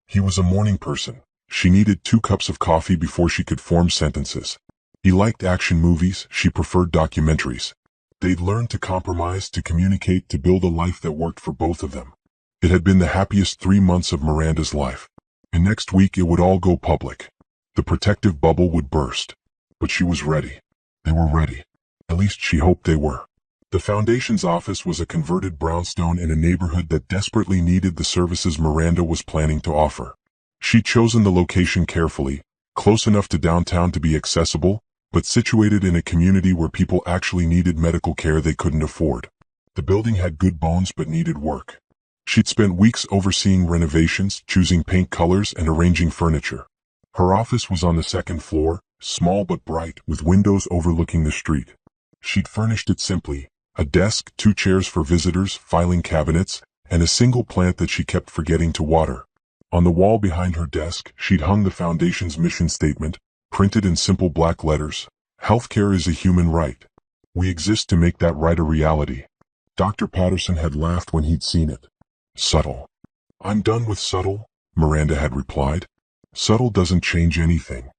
He was a morning person. She needed 2 cups of coffee before she could form sentences. He liked action movies, she preferred documentaries. They'd learned to compromise, to communicate, to build a life that worked for both of them. It had been the happiest 3 months of Miranda's life. And next week it would all go public. The protective bubble would burst. But she was ready. They were ready. At least she hoped they were. The foundation's office was a converted brownstone in a neighborhood that desperately needed the services Miranda was planning to offer. She'd chosen the location carefully, close enough to downtown to be accessible, but situated in a community where people actually needed medical care they couldn't afford. The building had good bones but needed work. She'd spent weeks overseeing renovations, choosing paint colors, and arranging furniture. Her office was on the 2nd floor, small but bright, with windows overlooking the street. She'd furnished it simply, a desk, 2 chairs for visitors, filing cabinets, and a single plant that she kept forgetting to water. On the wall behind her desk, she'd hung the foundation's mission statement, printed in simple black letters. "Healthcare is a human right. We exist to make that right a reality." Dr. Patterson had laughed when he'd seen it. "Subtle." "I'm done with subtle," Miranda had replied. "Subtle doesn't change anything."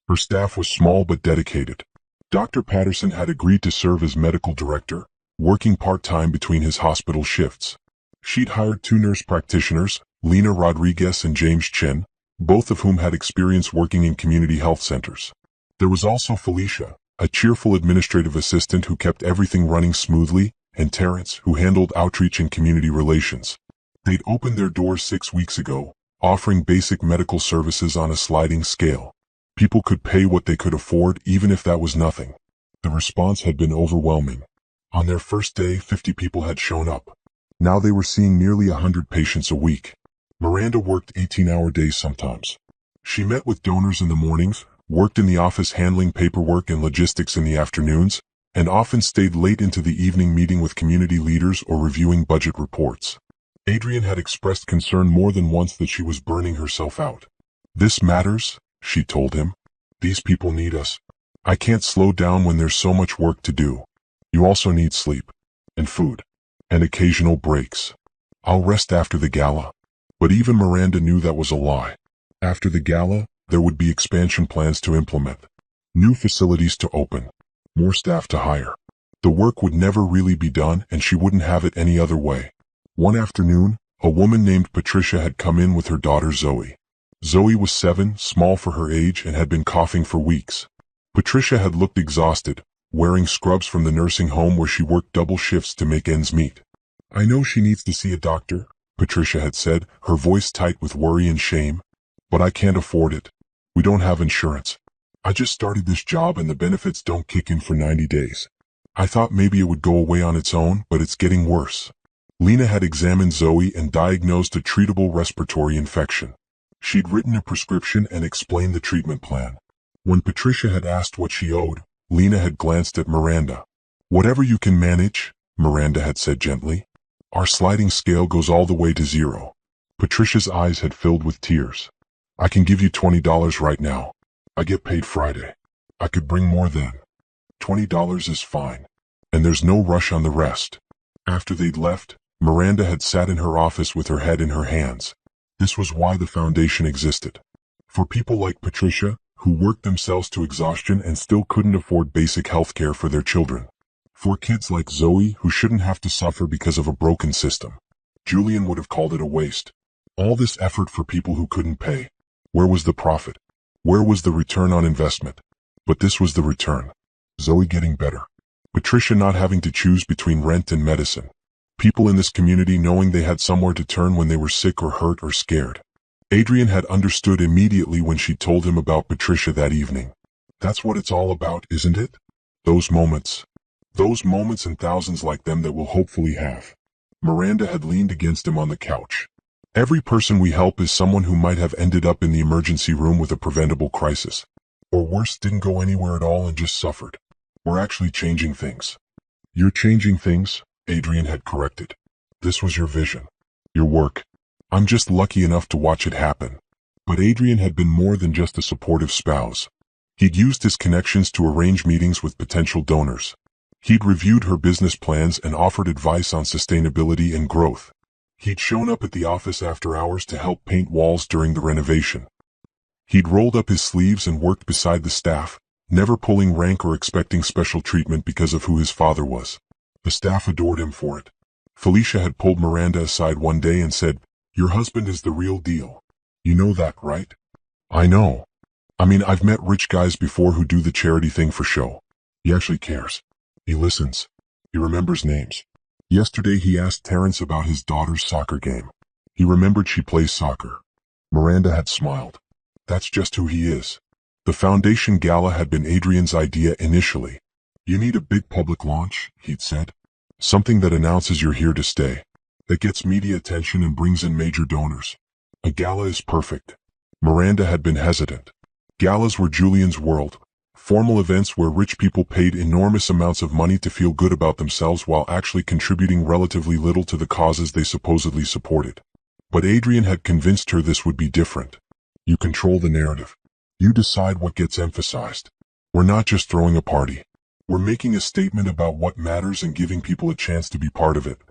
Her staff was small but dedicated. Dr. Patterson had agreed to serve as medical director, working part-time between his hospital shifts. She'd hired 2 nurse practitioners, Lena Rodriguez and James Chin, both of whom had experience working in community health centers. There was also Felicia, a cheerful administrative assistant who kept everything running smoothly, and Terrence, who handled outreach and community relations. They'd opened their doors 6 weeks ago, offering basic medical services on a sliding scale. People could pay what they could afford, even if that was nothing. The response had been overwhelming. On their first day, 50 people had shown up. Now they were seeing nearly 100 patients a week. Miranda worked 18-hour days sometimes. She met with donors in the mornings, worked in the office handling paperwork and logistics in the afternoons, and often stayed late into the evening meeting with community leaders or reviewing budget reports. Adrian had expressed concern more than once that she was burning herself out. "This matters," she told him. "These people need us. I can't slow down when there's so much work to do. You also need sleep, and food, and occasional breaks. I'll rest after the gala." But even Miranda knew that was a lie. After the gala, There would be expansion plans to implement, new facilities to open, more staff to hire. The work would never really be done, and she wouldn't have it any other way. One afternoon, a woman named Patricia had come in with her daughter Zoe. Zoe was 7, small for her age, and had been coughing for weeks. Patricia had looked exhausted, wearing scrubs from the nursing home where she worked double shifts to make ends meet. "I know she needs to see a doctor," Patricia had said, her voice tight with worry and shame. "But I can't afford it. We don't have insurance. I just started this job and the benefits don't kick in for 90 days. I thought maybe it would go away on its own, but it's getting worse." Lena had examined Zoe and diagnosed a treatable respiratory infection. She'd written a prescription and explained the treatment plan. When Patricia had asked what she owed, Lena had glanced at Miranda. "Whatever you can manage," Miranda had said gently. "Our sliding scale goes all the way to 0. Patricia's eyes had filled with tears. "I can give you $20 right now. I get paid Friday. I could bring more then. $20 is fine. And there's no rush on the rest." After they'd left, Miranda had sat in her office with her head in her hands. This was why the foundation existed. For people like Patricia, who worked themselves to exhaustion and still couldn't afford basic health care for their children. For kids like Zoe, who shouldn't have to suffer because of a broken system. Julian would have called it a waste. All this effort for people who couldn't pay. Where was the profit? Where was the return on investment? But this was the return. Zoe getting better. Patricia not having to choose between rent and medicine. People in this community knowing they had somewhere to turn when they were sick or hurt or scared. Adrian had understood immediately when she told him about Patricia that evening. That's what it's all about, isn't it? Those moments. Those moments and thousands like them that we'll hopefully have. Miranda had leaned against him on the couch. Every person we help is someone who might have ended up in the emergency room with a preventable crisis. Or worse, didn't go anywhere at all and just suffered. We're actually changing things. You're changing things, Adrian had corrected. This was your vision. Your work. I'm just lucky enough to watch it happen. But Adrian had been more than just a supportive spouse. He'd used his connections to arrange meetings with potential donors. He'd reviewed her business plans and offered advice on sustainability and growth. He'd shown up at the office after hours to help paint walls during the renovation. He'd rolled up his sleeves and worked beside the staff, never pulling rank or expecting special treatment because of who his father was. The staff adored him for it. Felicia had pulled Miranda aside one day and said, "Your husband is the real deal. You know that, right?" "I know. I mean, I've met rich guys before who do the charity thing for show. He actually cares. He listens. He remembers names. Yesterday he asked Terrence about his daughter's soccer game. He remembered she plays soccer." Miranda had smiled. That's just who he is. The foundation gala had been Adrian's idea initially. "You need a big public launch," he'd said. "Something that announces you're here to stay. That gets media attention and brings in major donors." A gala is perfect. Miranda had been hesitant. Galas were Julian's world. Formal events where rich people paid enormous amounts of money to feel good about themselves while actually contributing relatively little to the causes they supposedly supported. But Adrian had convinced her this would be different. You control the narrative. You decide what gets emphasized. We're not just throwing a party. We're making a statement about what matters and giving people a chance to be part of it.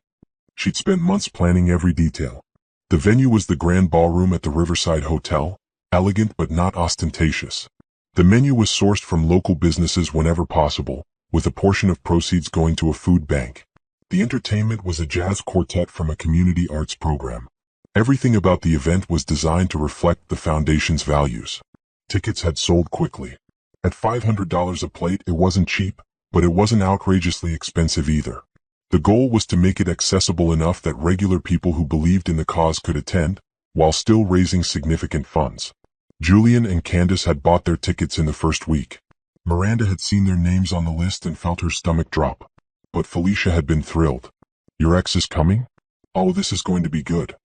She'd spent months planning every detail. The venue was the grand ballroom at the Riverside Hotel, elegant but not ostentatious. The menu was sourced from local businesses whenever possible, with a portion of proceeds going to a food bank. The entertainment was a jazz quartet from a community arts program. Everything about the event was designed to reflect the foundation's values. Tickets had sold quickly. At $500 a plate, it wasn't cheap, but it wasn't outrageously expensive either. The goal was to make it accessible enough that regular people who believed in the cause could attend, while still raising significant funds. Julian and Candace had bought their tickets in the first week. Miranda had seen their names on the list and felt her stomach drop. But Felicia had been thrilled. "Your ex is coming? Oh, this is going to be good."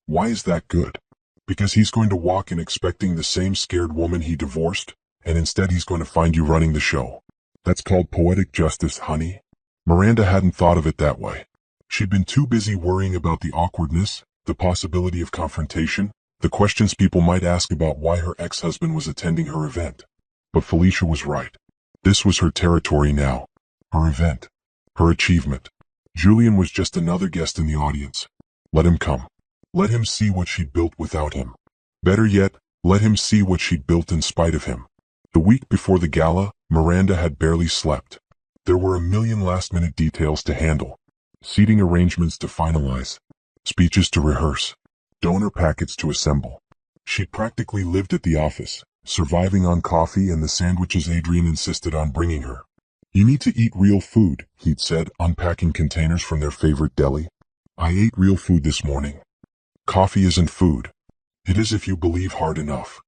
"Why is that good?" "Because he's going to walk in expecting the same scared woman he divorced, and instead he's going to find you running the show. That's called poetic justice, honey." Miranda hadn't thought of it that way. She'd been too busy worrying about the awkwardness, the possibility of confrontation, the questions people might ask about why her ex-husband was attending her event. But Felicia was right. This was her territory now. Her event. Her achievement. Julian was just another guest in the audience. Let him come. Let him see what she'd built without him. Better yet, Let him see what she'd built in spite of him. The week before the gala, Miranda had barely slept. There were a million last-minute details to handle. Seating arrangements to finalize. Speeches to rehearse. Donor packets to assemble. She'd practically lived at the office, surviving on coffee and the sandwiches Adrian insisted on bringing her. "You need to eat real food," he'd said, unpacking containers from their favorite deli. "I ate real food this morning. Coffee isn't food. It is if you believe hard enough."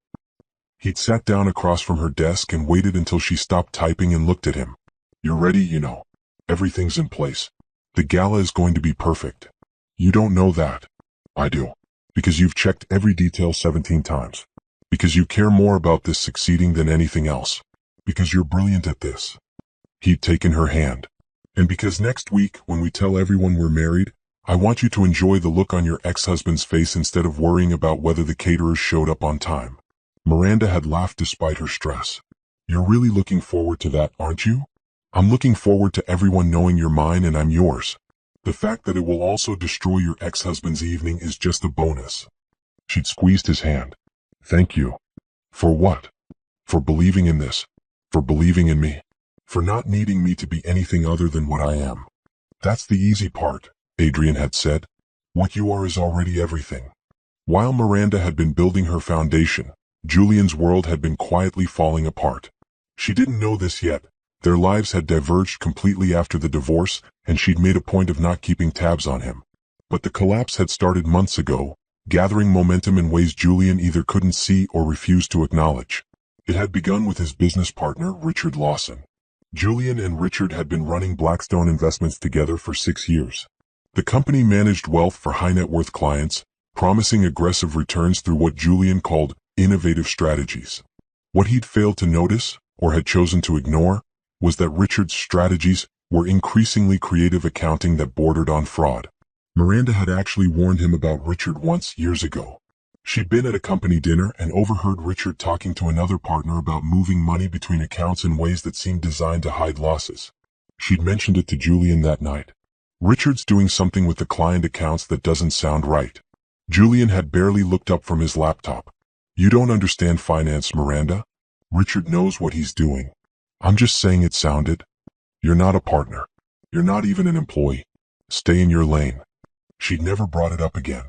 He'd sat down across from her desk and waited until she stopped typing and looked at him. "You're ready, you know. Everything's in place. The gala is going to be perfect." "You don't know that." "I do. Because you've checked every detail 17 times. Because you care more about this succeeding than anything else. Because you're brilliant at this." He'd taken her hand. "And because next week, when we tell everyone we're married, I want you to enjoy the look on your ex-husband's face instead of worrying about whether the caterers showed up on time." Miranda had laughed despite her stress. "You're really looking forward to that, aren't you?" "I'm looking forward to everyone knowing you're mine and I'm yours. The fact that it will also destroy your ex-husband's evening is just a bonus." She'd squeezed his hand. "Thank you." "For what?" "For believing in this. For believing in me. For not needing me to be anything other than what I am." "That's the easy part," Adrian had said. "What you are is already everything." While Miranda had been building her foundation, Julian's world had been quietly falling apart. She didn't know this yet. Their lives had diverged completely after the divorce, and she'd made a point of not keeping tabs on him. But the collapse had started months ago, gathering momentum in ways Julian either couldn't see or refused to acknowledge. It had begun with his business partner, Richard Lawson. Julian and Richard had been running Blackstone Investments together for 6 years. The company managed wealth for high-net-worth clients, promising aggressive returns through what Julian called innovative strategies. What he'd failed to notice, or had chosen to ignore, was that Richard's strategies were increasingly creative accounting that bordered on fraud. Miranda had actually warned him about Richard once years ago. She'd been at a company dinner and overheard Richard talking to another partner about moving money between accounts in ways that seemed designed to hide losses. She'd mentioned it to Julian that night. "Richard's doing something with the client accounts that doesn't sound right." Julian had barely looked up from his laptop. "You don't understand finance, Miranda. Richard knows what he's doing. I'm just saying it sounded. You're not a partner. You're not even an employee. Stay in your lane." She'd never brought it up again.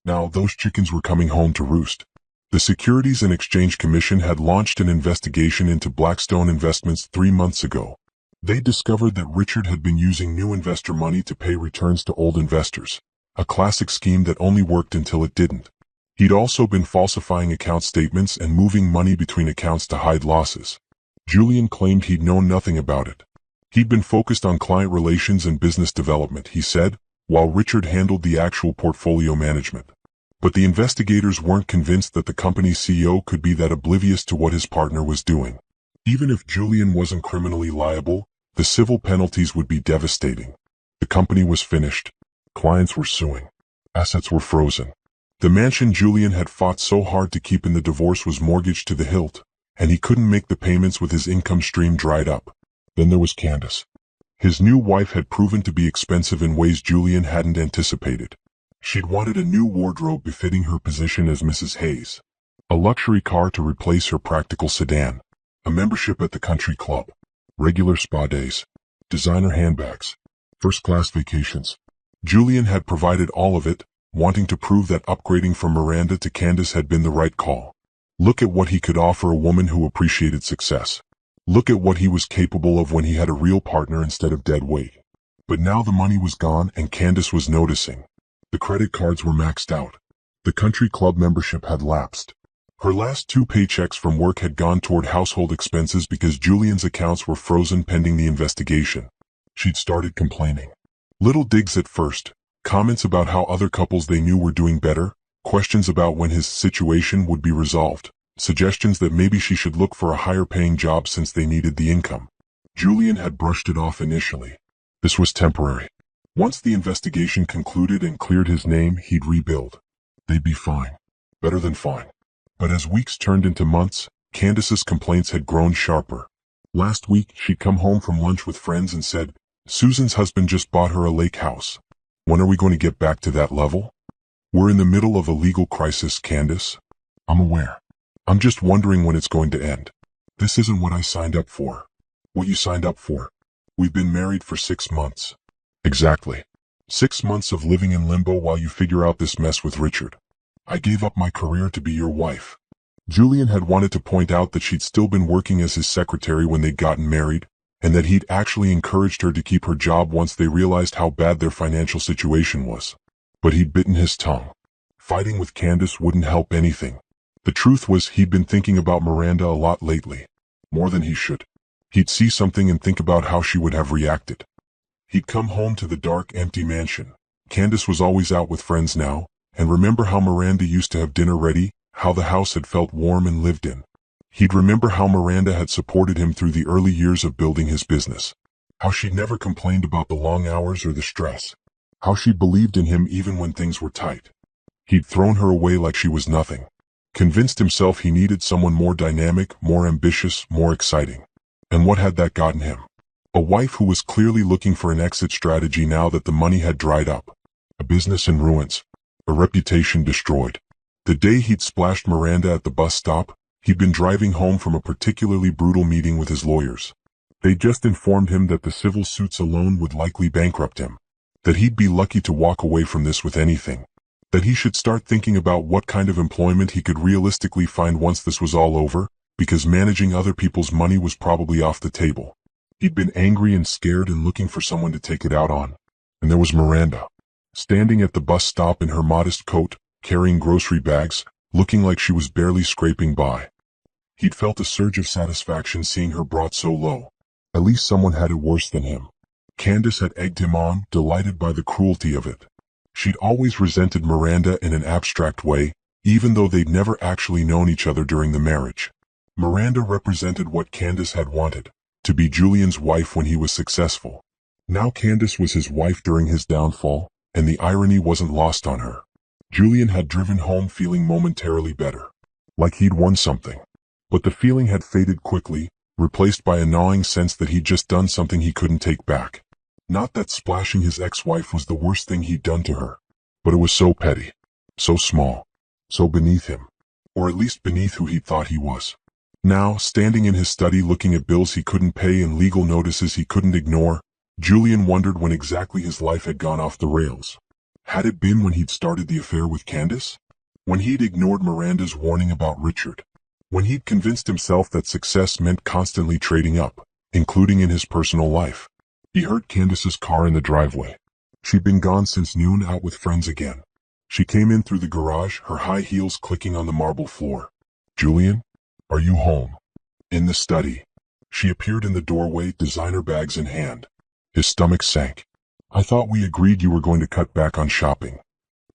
Now those chickens were coming home to roost. The Securities and Exchange Commission had launched an investigation into Blackstone Investments 3 months ago. They discovered that Richard had been using new investor money to pay returns to old investors, a classic scheme that only worked until it didn't. He'd also been falsifying account statements and moving money between accounts to hide losses. Julian claimed he'd known nothing about it. He'd been focused on client relations and business development, he said, while Richard handled the actual portfolio management. But the investigators weren't convinced that the company's CEO could be that oblivious to what his partner was doing. Even if Julian wasn't criminally liable, the civil penalties would be devastating. The company was finished. Clients were suing. Assets were frozen. The mansion Julian had fought so hard to keep in the divorce was mortgaged to the hilt, and he couldn't make the payments with his income stream dried up. Then there was Candace. His new wife had proven to be expensive in ways Julian hadn't anticipated. She'd wanted a new wardrobe befitting her position as Mrs. Hayes, a luxury car to replace her practical sedan, a membership at the country club, regular spa days, designer handbags, first-class vacations. Julian had provided all of it, wanting to prove that upgrading from Miranda to Candace had been the right call. Look at what he could offer a woman who appreciated success. Look at what he was capable of when he had a real partner instead of dead weight. But now the money was gone and Candace was noticing. The credit cards were maxed out. The country club membership had lapsed. Her last 2 paychecks from work had gone toward household expenses because Julian's accounts were frozen pending the investigation. She'd started complaining. Little digs at first, comments about how other couples they knew were doing better, questions about when his situation would be resolved, suggestions that maybe she should look for a higher-paying job since they needed the income. Julian had brushed it off initially. This was temporary. Once the investigation concluded and cleared his name, he'd rebuild. They'd be fine. Better than fine. But as weeks turned into months, Candace's complaints had grown sharper. Last week, she'd come home from lunch with friends and said, "Susan's husband just bought her a lake house. When are we going to get back to that level? We're in the middle of a legal crisis, Candace." "I'm aware. I'm just wondering when it's going to end. This isn't what I signed up for. What you signed up for? We've been married for 6 months. Exactly. 6 months of living in limbo while you figure out this mess with Richard. I gave up my career to be your wife. Julian had wanted to point out that she'd still been working as his secretary when they'd gotten married, and that he'd actually encouraged her to keep her job once they realized how bad their financial situation was. But he'd bitten his tongue. Fighting with Candace wouldn't help anything. The truth was he'd been thinking about Miranda a lot lately. More than he should. He'd see something and think about how she would have reacted. He'd come home to the dark, empty mansion. Candace was always out with friends now, and remember how Miranda used to have dinner ready, how the house had felt warm and lived in. He'd remember how Miranda had supported him through the early years of building his business. How she'd never complained about the long hours or the stress. How she'd believed in him even when things were tight. He'd thrown her away like she was nothing. Convinced himself he needed someone more dynamic, more ambitious, more exciting. And what had that gotten him? A wife who was clearly looking for an exit strategy now that the money had dried up. A business in ruins. A reputation destroyed. The day he'd splashed Miranda at the bus stop, he'd been driving home from a particularly brutal meeting with his lawyers. They'd just informed him that the civil suits alone would likely bankrupt him. That he'd be lucky to walk away from this with anything. That he should start thinking about what kind of employment he could realistically find once this was all over, because managing other people's money was probably off the table. He'd been angry and scared and looking for someone to take it out on. And there was Miranda. Standing at the bus stop in her modest coat, carrying grocery bags, looking like she was barely scraping by. He'd felt a surge of satisfaction seeing her brought so low. At least someone had it worse than him. Candace had egged him on, delighted by the cruelty of it. She'd always resented Miranda in an abstract way, even though they'd never actually known each other during the marriage. Miranda represented what Candace had wanted, to be Julian's wife when he was successful. Now Candace was his wife during his downfall, and the irony wasn't lost on her. Julian had driven home feeling momentarily better. Like he'd won something. But the feeling had faded quickly, replaced by a gnawing sense that he'd just done something he couldn't take back. Not that splashing his ex-wife was the worst thing he'd done to her. But it was so petty. So small. So beneath him. Or at least beneath who he thought he was. Now, standing in his study looking at bills he couldn't pay and legal notices he couldn't ignore, Julian wondered when exactly his life had gone off the rails. Had it been when he'd started the affair with Candace? When he'd ignored Miranda's warning about Richard? When he'd convinced himself that success meant constantly trading up, including in his personal life? He heard Candace's car in the driveway. She'd been gone since noon, out with friends again. She came in through the garage, her high heels clicking on the marble floor. Julian? Are you home? In the study. She appeared in the doorway, designer bags in hand. His stomach sank. I thought we agreed you were going to cut back on shopping.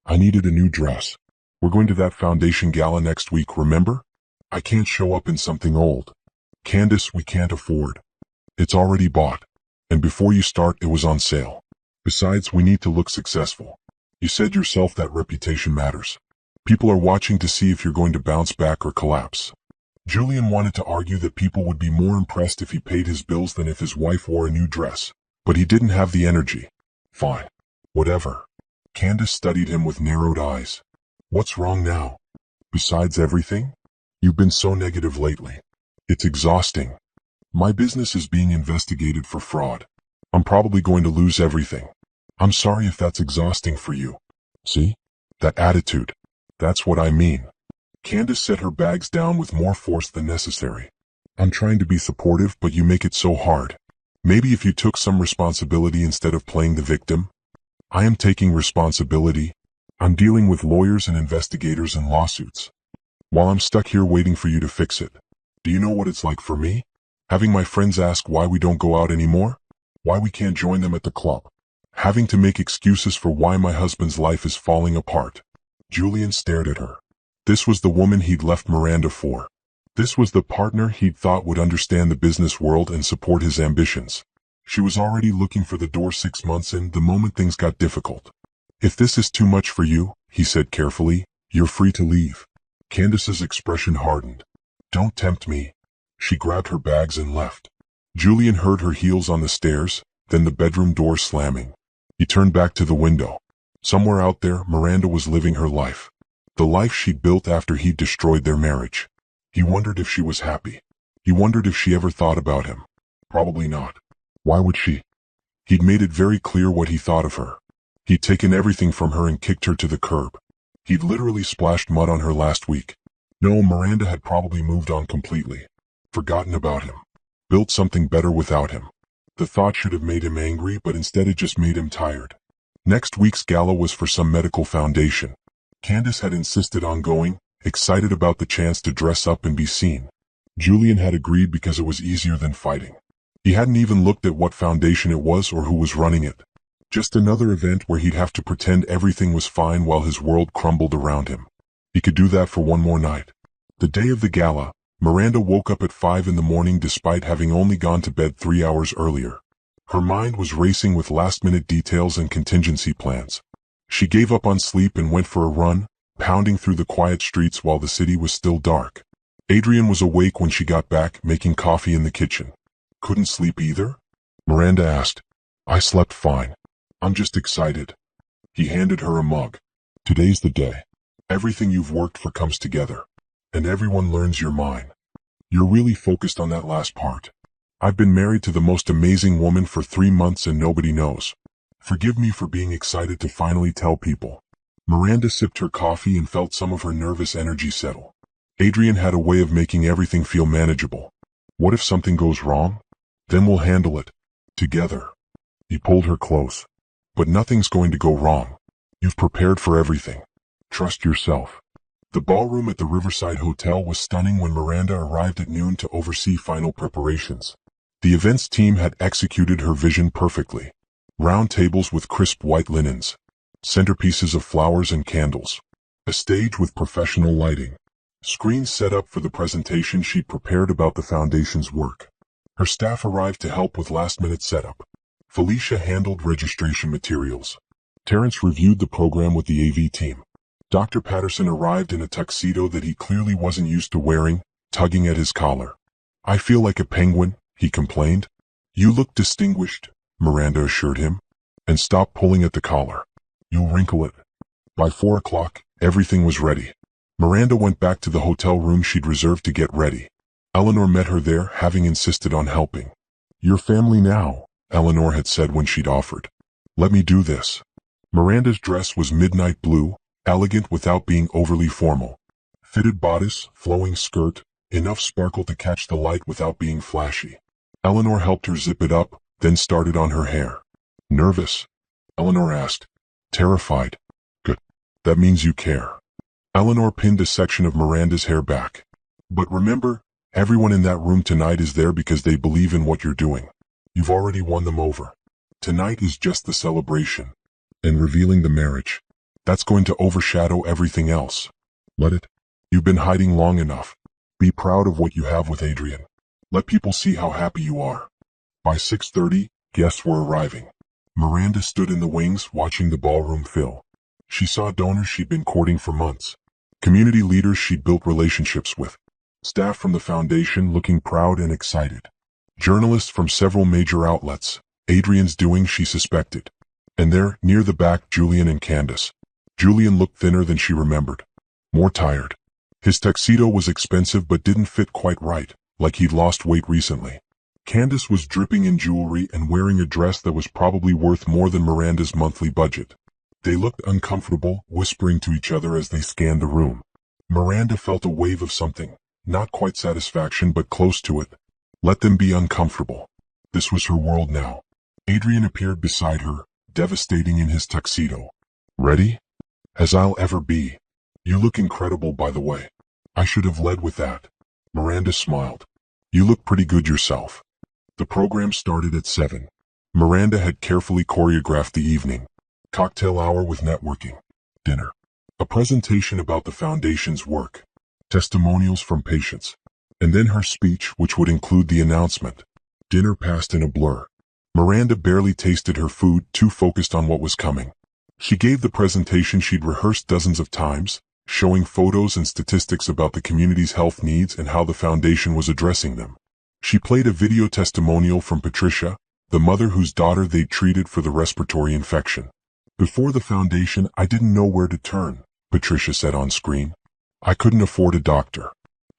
I needed a new dress. We're going to that foundation gala next week, remember? I can't show up in something old. Candace, we can't afford. It's already bought. And before you start, it was on sale. Besides, we need to look successful. You said yourself that reputation matters. People are watching to see if you're going to bounce back or collapse. Julian wanted to argue that people would be more impressed if he paid his bills than if his wife wore a new dress. But he didn't have the energy. Fine. Whatever. Candace studied him with narrowed eyes. What's wrong now? Besides everything? You've been so negative lately. It's exhausting. My business is being investigated for fraud. I'm probably going to lose everything. I'm sorry if that's exhausting for you. See? That attitude. That's what I mean. Candace set her bags down with more force than necessary. I'm trying to be supportive, but you make it so hard. Maybe if you took some responsibility instead of playing the victim? I am taking responsibility. I'm dealing with lawyers and investigators and lawsuits. While I'm stuck here waiting for you to fix it. Do you know what it's like for me? Having my friends ask why we don't go out anymore? Why we can't join them at the club? Having to make excuses for why my husband's life is falling apart. Julian stared at her. This was the woman he'd left Miranda for. This was the partner he'd thought would understand the business world and support his ambitions. She was already looking for the door 6 months in, the moment things got difficult. If this is too much for you, he said carefully, you're free to leave. Candace's expression hardened. Don't tempt me. She grabbed her bags and left. Julian heard her heels on the stairs, then the bedroom door slamming. He turned back to the window. Somewhere out there, Miranda was living her life. The life she'd built after he'd destroyed their marriage. He wondered if she was happy. He wondered if she ever thought about him. Probably not. Why would she? He'd made it very clear what he thought of her. He'd taken everything from her and kicked her to the curb. He'd literally splashed mud on her last week. No, Miranda had probably moved on completely. Forgotten about him. Built something better without him. The thought should have made him angry, but instead it just made him tired. Next week's gala was for some medical foundation. Candace had insisted on going, excited about the chance to dress up and be seen. Julian had agreed because it was easier than fighting. He hadn't even looked at what foundation it was or who was running it. Just another event where he'd have to pretend everything was fine while his world crumbled around him. He could do that for one more night. The day of the gala, Miranda woke up at 5 in the morning despite having only gone to bed 3 hours earlier. Her mind was racing with last-minute details and contingency plans. She gave up on sleep and went for a run, pounding through the quiet streets while the city was still dark. Adrian was awake when she got back, making coffee in the kitchen. Couldn't sleep either? Miranda asked. I slept fine. I'm just excited. He handed her a mug. Today's the day. Everything you've worked for comes together. And everyone learns you're mine. You're really focused on that last part. I've been married to the most amazing woman for 3 months and nobody knows. Forgive me for being excited to finally tell people. Miranda sipped her coffee and felt some of her nervous energy settle. Adrian had a way of making everything feel manageable. What if something goes wrong? Then we'll handle it. Together. He pulled her close. But nothing's going to go wrong. You've prepared for everything. Trust yourself. The ballroom at the Riverside Hotel was stunning when Miranda arrived at noon to oversee final preparations. The events team had executed her vision perfectly. Round tables with crisp white linens. Centerpieces of flowers and candles. A stage with professional lighting. Screens set up for the presentation she'd prepared about the foundation's work. Her staff arrived to help with last-minute setup. Felicia handled registration materials. Terrence reviewed the program with the AV team. Dr. Patterson arrived in a tuxedo that he clearly wasn't used to wearing, tugging at his collar. I feel like a penguin, he complained. You look distinguished, Miranda assured him. And stop pulling at the collar. You'll wrinkle it. By 4 o'clock, everything was ready. Miranda went back to the hotel room she'd reserved to get ready. Eleanor met her there, having insisted on helping. Your family now, Eleanor had said when she'd offered. Let me do this. Miranda's dress was midnight blue, elegant without being overly formal. Fitted bodice, flowing skirt, enough sparkle to catch the light without being flashy. Eleanor helped her zip it up, then started on her hair. Nervous? Eleanor asked. Terrified. Good. That means you care. Eleanor pinned a section of Miranda's hair back. But remember, everyone in that room tonight is there because they believe in what you're doing. You've already won them over. Tonight is just the celebration. And revealing the marriage. That's going to overshadow everything else. Let it. You've been hiding long enough. Be proud of what you have with Adrian. Let people see how happy you are. By 6:30, guests were arriving. Miranda stood in the wings watching the ballroom fill. She saw donors she'd been courting for months. Community leaders she'd built relationships with. Staff from the foundation looking proud and excited. Journalists from several major outlets. Adrian's doing she suspected. And there, near the back, Julian and Candace. Julian looked thinner than she remembered. More tired. His tuxedo was expensive but didn't fit quite right, like he'd lost weight recently. Candace was dripping in jewelry and wearing a dress that was probably worth more than Miranda's monthly budget. They looked uncomfortable, whispering to each other as they scanned the room. Miranda felt a wave of something, not quite satisfaction but close to it. Let them be uncomfortable. This was her world now. Adrian appeared beside her, devastating in his tuxedo. Ready? As I'll ever be. You look incredible, by the way. I should have led with that. Miranda smiled. You look pretty good yourself. The program started at 7. Miranda had carefully choreographed the evening. Cocktail hour with networking. Dinner. A presentation about the foundation's work. Testimonials from patients. And then her speech, which would include the announcement. Dinner passed in a blur. Miranda barely tasted her food, too focused on what was coming. She gave the presentation she'd rehearsed dozens of times, showing photos and statistics about the community's health needs and how the foundation was addressing them. She played a video testimonial from Patricia, the mother whose daughter they'd treated for the respiratory infection. Before the foundation, I didn't know where to turn, Patricia said on screen. I couldn't afford a doctor.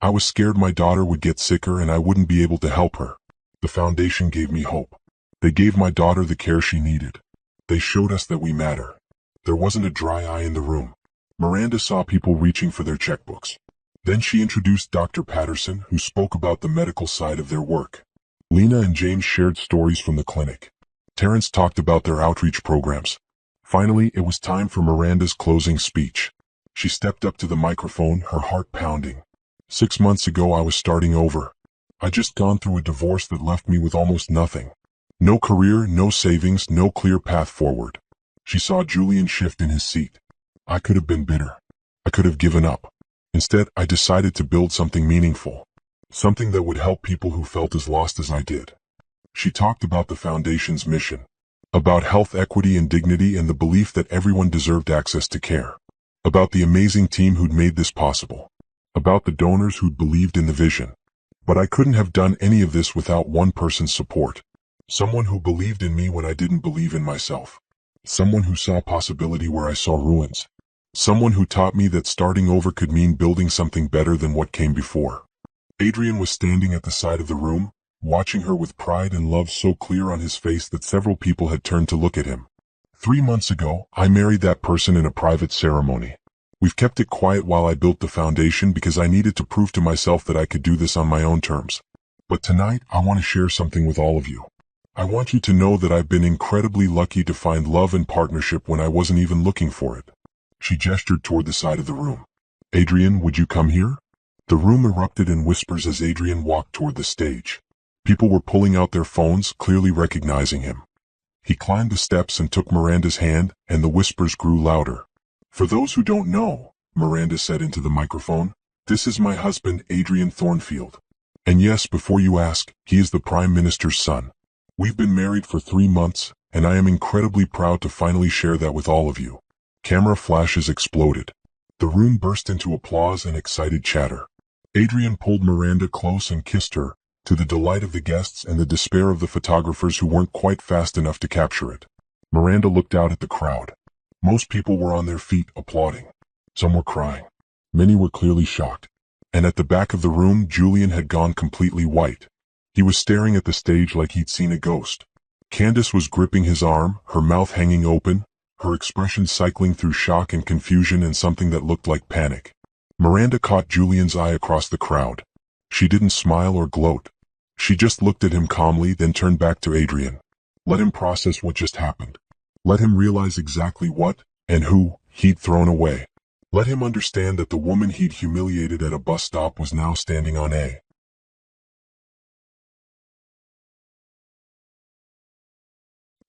I was scared my daughter would get sicker and I wouldn't be able to help her. The foundation gave me hope. They gave my daughter the care she needed. They showed us that we matter. There wasn't a dry eye in the room. Miranda saw people reaching for their checkbooks. Then she introduced Dr. Patterson, who spoke about the medical side of their work. Lena and James shared stories from the clinic. Terrence talked about their outreach programs. Finally, it was time for Miranda's closing speech. She stepped up to the microphone, her heart pounding. 6 months ago I was starting over. I just gone through a divorce that left me with almost nothing. No career, no savings, no clear path forward. She saw Julian shift in his seat. I could have been bitter. I could have given up. Instead, I decided to build something meaningful. Something that would help people who felt as lost as I did. She talked about the foundation's mission. About health equity and dignity and the belief that everyone deserved access to care. About the amazing team who'd made this possible. About the donors who'd believed in the vision. But I couldn't have done any of this without one person's support. Someone who believed in me when I didn't believe in myself. Someone who saw possibility where I saw ruins. Someone who taught me that starting over could mean building something better than what came before. Adrian was standing at the side of the room, watching her with pride and love so clear on his face that several people had turned to look at him. 3 months ago, I married that person in a private ceremony. We've kept it quiet while I built the foundation because I needed to prove to myself that I could do this on my own terms. But tonight, I want to share something with all of you. I want you to know that I've been incredibly lucky to find love and partnership when I wasn't even looking for it. She gestured toward the side of the room. Adrian, would you come here? The room erupted in whispers as Adrian walked toward the stage. People were pulling out their phones, clearly recognizing him. He climbed the steps and took Miranda's hand, and the whispers grew louder. For those who don't know, Miranda said into the microphone, this is my husband, Adrian Thornfield. And yes, before you ask, he is the Prime Minister's son. We've been married for 3 months, and I am incredibly proud to finally share that with all of you. Camera flashes exploded. The room burst into applause and excited chatter. Adrian pulled Miranda close and kissed her, to the delight of the guests and the despair of the photographers who weren't quite fast enough to capture it. Miranda looked out at the crowd. Most people were on their feet applauding. Some were crying. Many were clearly shocked. And at the back of the room, Julian had gone completely white. He was staring at the stage like he'd seen a ghost. Candace was gripping his arm, her mouth hanging open, her expression cycling through shock and confusion and something that looked like panic. Miranda caught Julian's eye across the crowd. She didn't smile or gloat. She just looked at him calmly, then turned back to Adrian. Let him process what just happened. Let him realize exactly what, and who, he'd thrown away. Let him understand that the woman he'd humiliated at a bus stop was now standing on a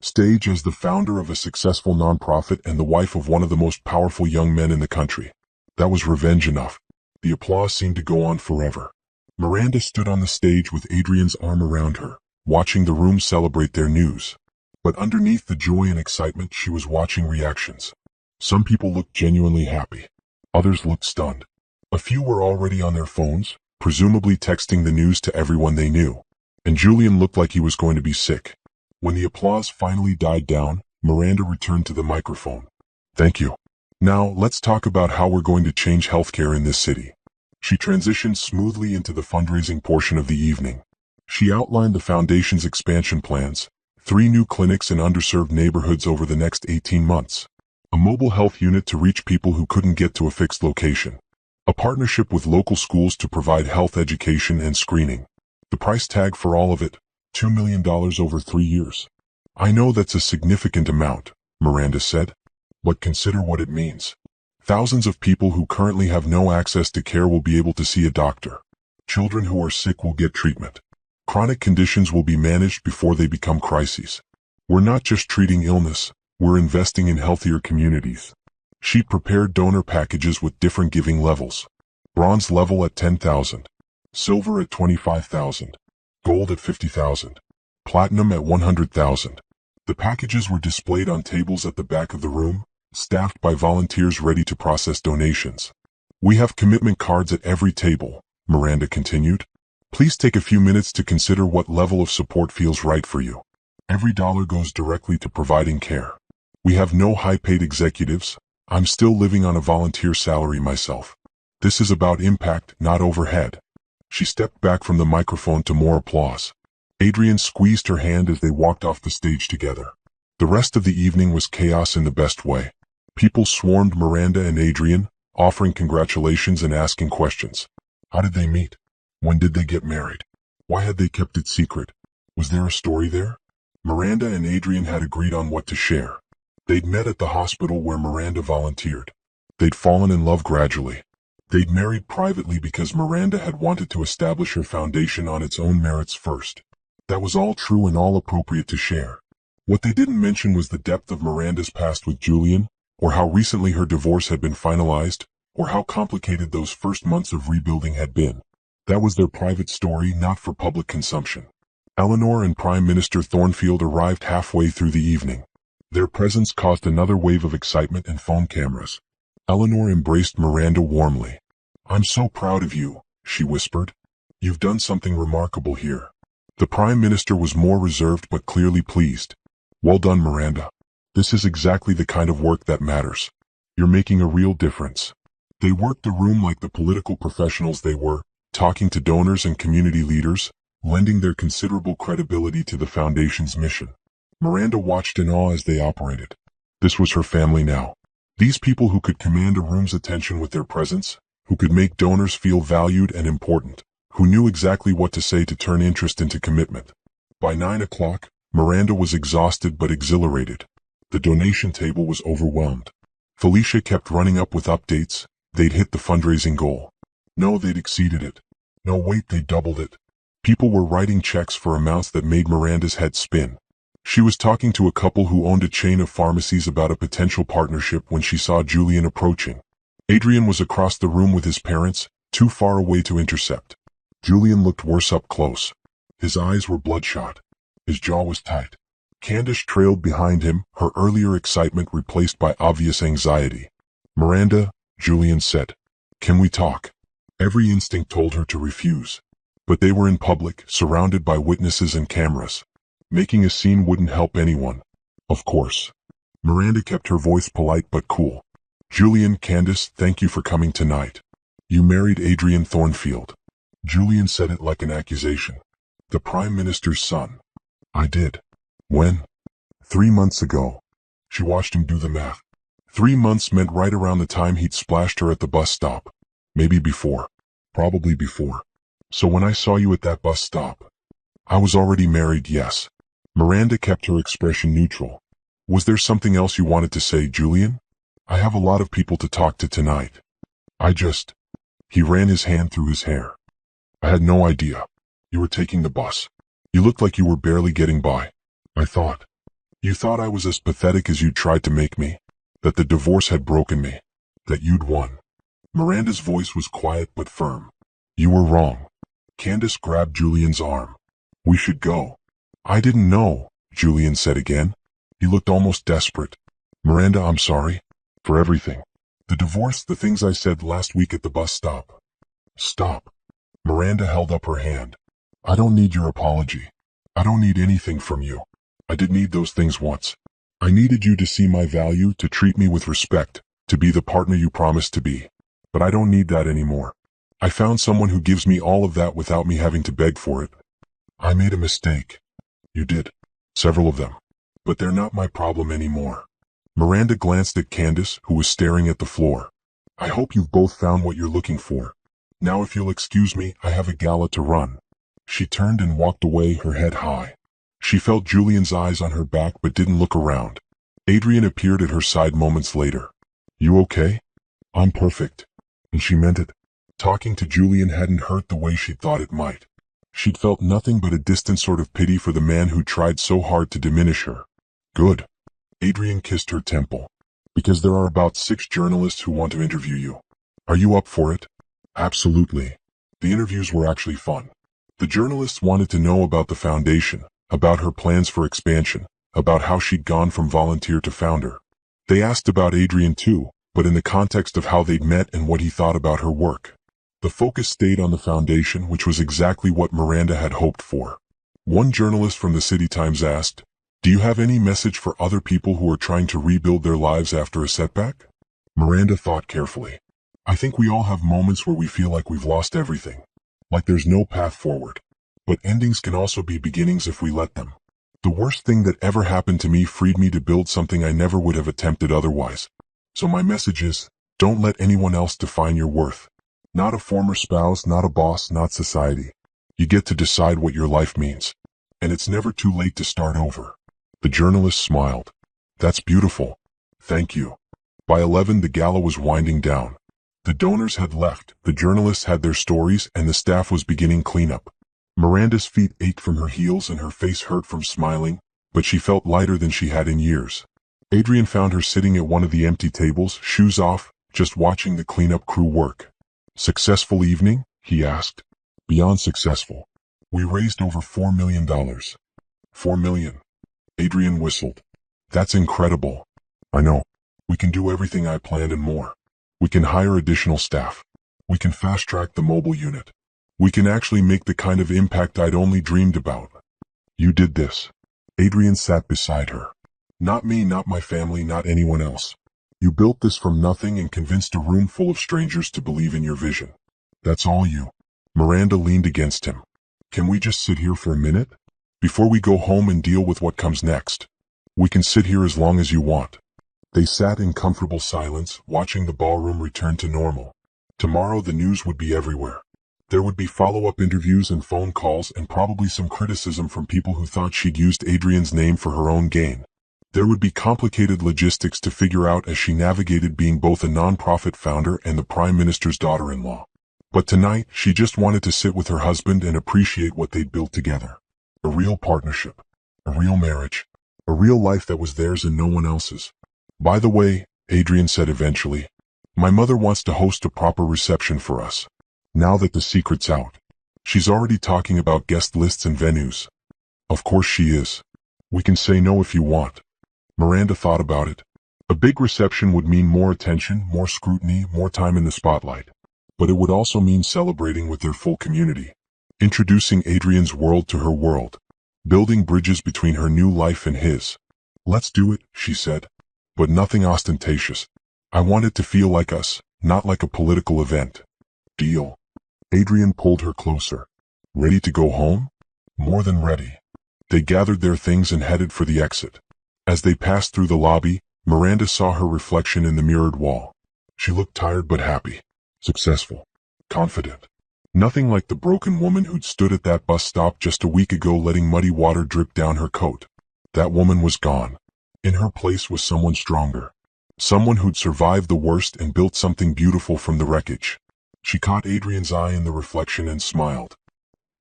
stage as the founder of a successful nonprofit and the wife of one of the most powerful young men in the country. That was revenge enough. The applause seemed to go on forever. Miranda stood on the stage with Adrian's arm around her, watching the room celebrate their news. But underneath the joy and excitement, she was watching reactions. Some people looked genuinely happy. Others looked stunned. A few were already on their phones, presumably texting the news to everyone they knew. And Julian looked like he was going to be sick. When the applause finally died down, Miranda returned to the microphone. Thank you. Now, let's talk about how we're going to change healthcare in this city. She transitioned smoothly into the fundraising portion of the evening. She outlined the foundation's expansion plans, 3 new clinics in underserved neighborhoods over the next 18 months. A mobile health unit to reach people who couldn't get to a fixed location. A partnership with local schools to provide health education and screening. The price tag for all of it, $2 million over 3 years. I know that's a significant amount, Miranda said. But consider what it means. Thousands of people who currently have no access to care will be able to see a doctor. Children who are sick will get treatment. Chronic conditions will be managed before they become crises. We're not just treating illness, we're investing in healthier communities. She prepared donor packages with different giving levels. Bronze level at $10,000. Silver at $25,000. Gold at $50,000. Platinum at $100,000. The packages were displayed on tables at the back of the room, staffed by volunteers ready to process donations. We have commitment cards at every table, Miranda continued. Please take a few minutes to consider what level of support feels right for you. Every dollar goes directly to providing care. We have no high-paid executives. I'm still living on a volunteer salary myself. This is about impact, not overhead. She stepped back from the microphone to more applause. Adrian squeezed her hand as they walked off the stage together. The rest of the evening was chaos in the best way. People swarmed Miranda and Adrian, offering congratulations and asking questions. How did they meet? When did they get married? Why had they kept it secret? Was there a story there? Miranda and Adrian had agreed on what to share. They'd met at the hospital where Miranda volunteered. They'd fallen in love gradually. They'd married privately because Miranda had wanted to establish her foundation on its own merits first. That was all true and all appropriate to share. What they didn't mention was the depth of Miranda's past with Julian, or how recently her divorce had been finalized, or how complicated those first months of rebuilding had been. That was their private story, not for public consumption. Eleanor and Prime Minister Thornfield arrived halfway through the evening. Their presence caused another wave of excitement and phone cameras. Eleanor embraced Miranda warmly. "I'm so proud of you," she whispered. "You've done something remarkable here." The Prime Minister was more reserved but clearly pleased. "Well done, Miranda. This is exactly the kind of work that matters. You're making a real difference." They worked the room like the political professionals they were, talking to donors and community leaders, lending their considerable credibility to the Foundation's mission. Miranda watched in awe as they operated. This was her family now. These people who could command a room's attention with their presence, who could make donors feel valued and important, who knew exactly what to say to turn interest into commitment. By 9 o'clock, Miranda was exhausted but exhilarated. The donation table was overwhelmed. Felicia kept running up with updates. They'd hit the fundraising goal. No, they'd exceeded it. No, wait, they doubled it. People were writing checks for amounts that made Miranda's head spin. She was talking to a couple who owned a chain of pharmacies about a potential partnership when she saw Julian approaching. Adrian was across the room with his parents, too far away to intercept. Julian looked worse up close. His eyes were bloodshot. His jaw was tight. Candace trailed behind him, her earlier excitement replaced by obvious anxiety. "Miranda," Julian said, "can we talk?" Every instinct told her to refuse. But they were in public, surrounded by witnesses and cameras. Making a scene wouldn't help anyone. Of course. Miranda kept her voice polite but cool. "Julian, Candace, thank you for coming tonight. You married Adrian Thornfield." Julian said it like an accusation. "The Prime Minister's son." "I did." "When?" 3 months ago." She watched him do the math. 3 months meant right around the time he'd splashed her at the bus stop. Maybe before. Probably before. "So when I saw you at that bus stop, I was already married, yes." Miranda kept her expression neutral. "Was there something else you wanted to say, Julian? I have a lot of people to talk to tonight. He ran his hand through his hair. "I had no idea. You were taking the bus. You looked like you were barely getting by. I thought. You thought I was as pathetic as you tried to make me? That the divorce had broken me? That you'd won?" Miranda's voice was quiet but firm. "You were wrong." Candace grabbed Julian's arm. "We should go." "I didn't know," Julian said again. He looked almost desperate. "Miranda, I'm sorry. For everything. The divorce, the things I said last week at the bus stop." "Stop." Miranda held up her hand. "I don't need your apology. I don't need anything from you. I did need those things once. I needed you to see my value, to treat me with respect, to be the partner you promised to be. But I don't need that anymore. I found someone who gives me all of that without me having to beg for it. I made a mistake." "You did. Several of them. But they're not my problem anymore." Miranda glanced at Candace, who was staring at the floor. "I hope you've both found what you're looking for. Now if you'll excuse me, I have a gala to run." She turned and walked away, her head high. She felt Julian's eyes on her back but didn't look around. Adrian appeared at her side moments later. "You okay?" "I'm perfect." And she meant it. Talking to Julian hadn't hurt the way she'd thought it might. She'd felt nothing but a distant sort of pity for the man who tried so hard to diminish her. "Good." Adrian kissed her temple. "Because there are about 6 journalists who want to interview you. Are you up for it?" "Absolutely." The interviews were actually fun. The journalists wanted to know about the foundation, about her plans for expansion, about how she'd gone from volunteer to founder. They asked about Adrian too, but in the context of how they'd met and what he thought about her work. The focus stayed on the foundation, which was exactly what Miranda had hoped for. One journalist from the City Times asked, "Do you have any message for other people who are trying to rebuild their lives after a setback?" Miranda thought carefully. "I think we all have moments where we feel like we've lost everything. Like there's no path forward. But endings can also be beginnings if we let them. The worst thing that ever happened to me freed me to build something I never would have attempted otherwise. So my message is, don't let anyone else define your worth. Not a former spouse, not a boss, not society. You get to decide what your life means. And it's never too late to start over. The journalist smiled. That's beautiful. Thank you. By 11, the gala was winding down. The donors had left, the journalists had their stories, and the staff was beginning cleanup. Miranda's feet ached from her heels and her face hurt from smiling, but she felt lighter than she had in years. Adrian found her sitting at one of the empty tables, shoes off, just watching the cleanup crew work. Successful evening? He asked. Beyond successful. We raised over $4 million. $4 million. Adrian whistled. That's incredible. I know. We can do everything I planned and more. We can hire additional staff. We can fast-track the mobile unit. We can actually make the kind of impact I'd only dreamed about. You did this. Adrian sat beside her. Not me, not my family, not anyone else. You built this from nothing and convinced a room full of strangers to believe in your vision. That's all you. Miranda leaned against him. Can we just sit here for a minute? Before we go home and deal with what comes next. We can sit here as long as you want. They sat in comfortable silence, watching the ballroom return to normal. Tomorrow the news would be everywhere. There would be follow-up interviews and phone calls and probably some criticism from people who thought she'd used Adrian's name for her own gain. There would be complicated logistics to figure out as she navigated being both a non-profit founder and the Prime Minister's daughter-in-law. But tonight, she just wanted to sit with her husband and appreciate what they'd built together. A real partnership. A real marriage. A real life that was theirs and no one else's. By the way, Adrian said eventually, my mother wants to host a proper reception for us. Now that the secret's out. She's already talking about guest lists and venues. Of course she is. We can say no if you want. Miranda thought about it. A big reception would mean more attention, more scrutiny, more time in the spotlight. But it would also mean celebrating with their full community. Introducing Adrian's world to her world. Building bridges between her new life and his. Let's do it, she said. But nothing ostentatious. I want it to feel like us, not like a political event. Deal. Adrian pulled her closer. Ready to go home? More than ready. They gathered their things and headed for the exit. As they passed through the lobby, Miranda saw her reflection in the mirrored wall. She looked tired but happy. Successful. Confident. Nothing like the broken woman who'd stood at that bus stop just a week ago letting muddy water drip down her coat. That woman was gone. In her place was someone stronger. Someone who'd survived the worst and built something beautiful from the wreckage. She caught Adrian's eye in the reflection and smiled.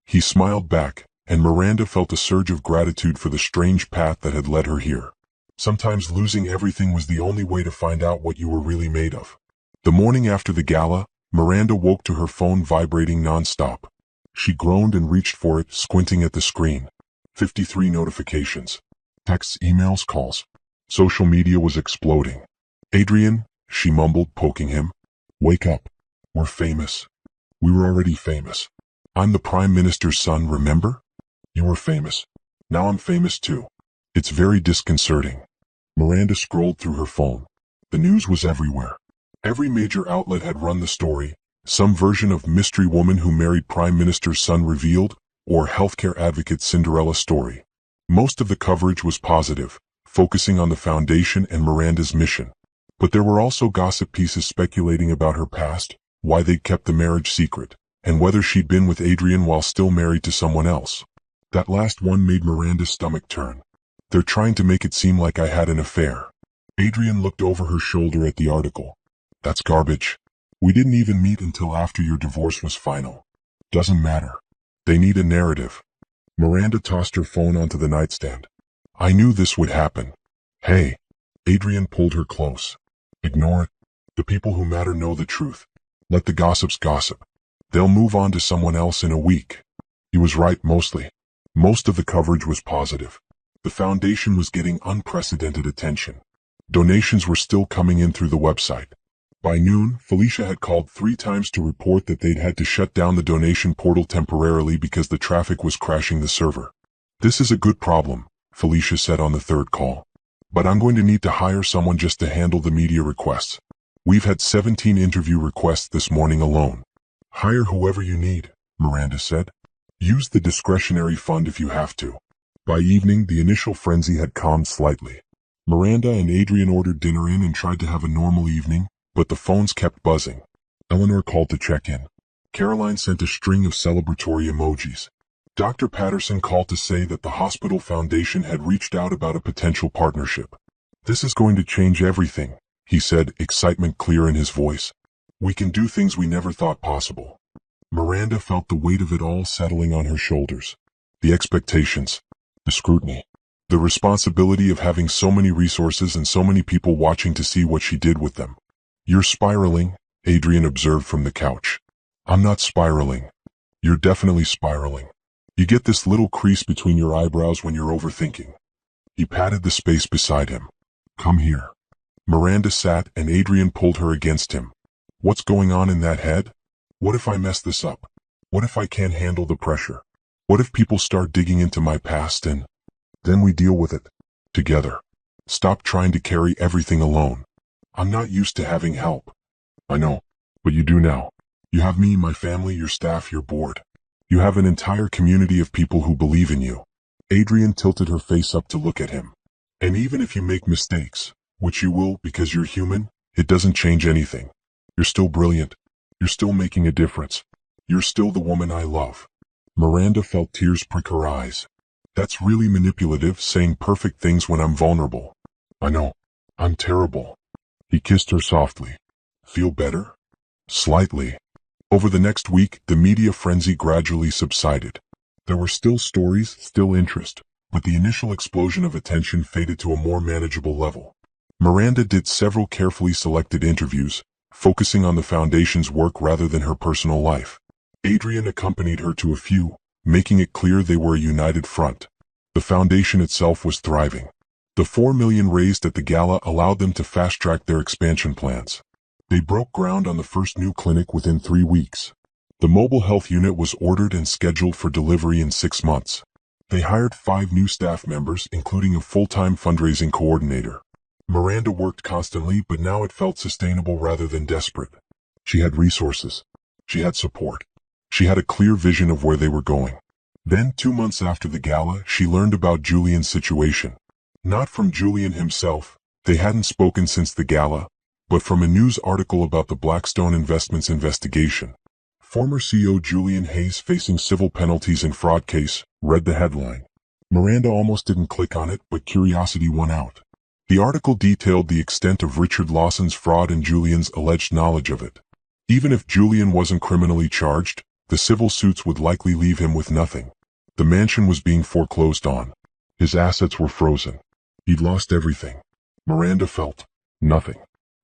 He smiled back, and Miranda felt a surge of gratitude for the strange path that had led her here. Sometimes losing everything was the only way to find out what you were really made of. The morning after the gala, Miranda woke to her phone vibrating non-stop. She groaned and reached for it, squinting at the screen. 53 notifications. Texts, emails, calls. Social media was exploding. Adrian, she mumbled, poking him. Wake up. We're famous. We were already famous. I'm the Prime Minister's son, remember? You were famous. Now I'm famous too. It's very disconcerting. Miranda scrolled through her phone. The news was everywhere. Every major outlet had run the story, some version of mystery woman who married Prime Minister's son revealed, or healthcare advocate Cinderella story. Most of the coverage was positive, focusing on the foundation and Miranda's mission. But there were also gossip pieces speculating about her past, why they'd kept the marriage secret, and whether she'd been with Adrian while still married to someone else. That last one made Miranda's stomach turn. They're trying to make it seem like I had an affair. Adrian looked over her shoulder at the article. That's garbage. We didn't even meet until after your divorce was final. Doesn't matter. They need a narrative. Miranda tossed her phone onto the nightstand. I knew this would happen. Hey. Adrian pulled her close. Ignore it. The people who matter know the truth. Let the gossips gossip. They'll move on to someone else in a week. He was right mostly. Most of the coverage was positive. The foundation was getting unprecedented attention. Donations were still coming in through the website. By noon, Felicia had called 3 times to report that they'd had to shut down the donation portal temporarily because the traffic was crashing the server. This is a good problem, Felicia said on the 3rd call. But I'm going to need to hire someone just to handle the media requests. We've had 17 interview requests this morning alone. Hire whoever you need, Miranda said. Use the discretionary fund if you have to. By evening, the initial frenzy had calmed slightly. Miranda and Adrian ordered dinner in and tried to have a normal evening, but the phones kept buzzing. Eleanor called to check in. Caroline sent a string of celebratory emojis. Dr. Patterson called to say that the hospital foundation had reached out about a potential partnership. This is going to change everything, he said, excitement clear in his voice. We can do things we never thought possible. Miranda felt the weight of it all settling on her shoulders. The expectations, the scrutiny, the responsibility of having so many resources and so many people watching to see what she did with them. You're spiraling, Adrian observed from the couch. I'm not spiraling. You're definitely spiraling. You get this little crease between your eyebrows when you're overthinking. He patted the space beside him. Come here. Miranda sat and Adrian pulled her against him. What's going on in that head? What if I mess this up? What if I can't handle the pressure? What if people start digging into my past and then we deal with it together? Stop trying to carry everything alone. I'm not used to having help. I know, but you do now. You have me, my family, your staff, your board. You have an entire community of people who believe in you. Adrian tilted her face up to look at him. And even if you make mistakes, which you will because you're human, it doesn't change anything. You're still brilliant. You're still making a difference. You're still the woman I love. Miranda felt tears prick her eyes. That's really manipulative, saying perfect things when I'm vulnerable. I know. I'm terrible. He kissed her softly. Feel better? Slightly. Over the next week, the media frenzy gradually subsided. There were still stories, still interest, but the initial explosion of attention faded to a more manageable level. Miranda did several carefully selected interviews, focusing on the foundation's work rather than her personal life. Adrian accompanied her to a few, making it clear they were a united front. The foundation itself was thriving. The $4 million raised at the gala allowed them to fast-track their expansion plans. They broke ground on the first new clinic within 3 weeks. The mobile health unit was ordered and scheduled for delivery in 6 months. They hired 5 new staff members, including a full-time fundraising coordinator. Miranda worked constantly, but now it felt sustainable rather than desperate. She had resources. She had support. She had a clear vision of where they were going. Then, 2 months after the gala, she learned about Julian's situation. Not from Julian himself, they hadn't spoken since the gala, but from a news article about the Blackstone Investments investigation. Former CEO Julian Hayes facing civil penalties in fraud case, read the headline. Miranda almost didn't click on it, but curiosity won out. The article detailed the extent of Richard Lawson's fraud and Julian's alleged knowledge of it. Even if Julian wasn't criminally charged, the civil suits would likely leave him with nothing. The mansion was being foreclosed on. His assets were frozen. He'd lost everything. Miranda felt nothing.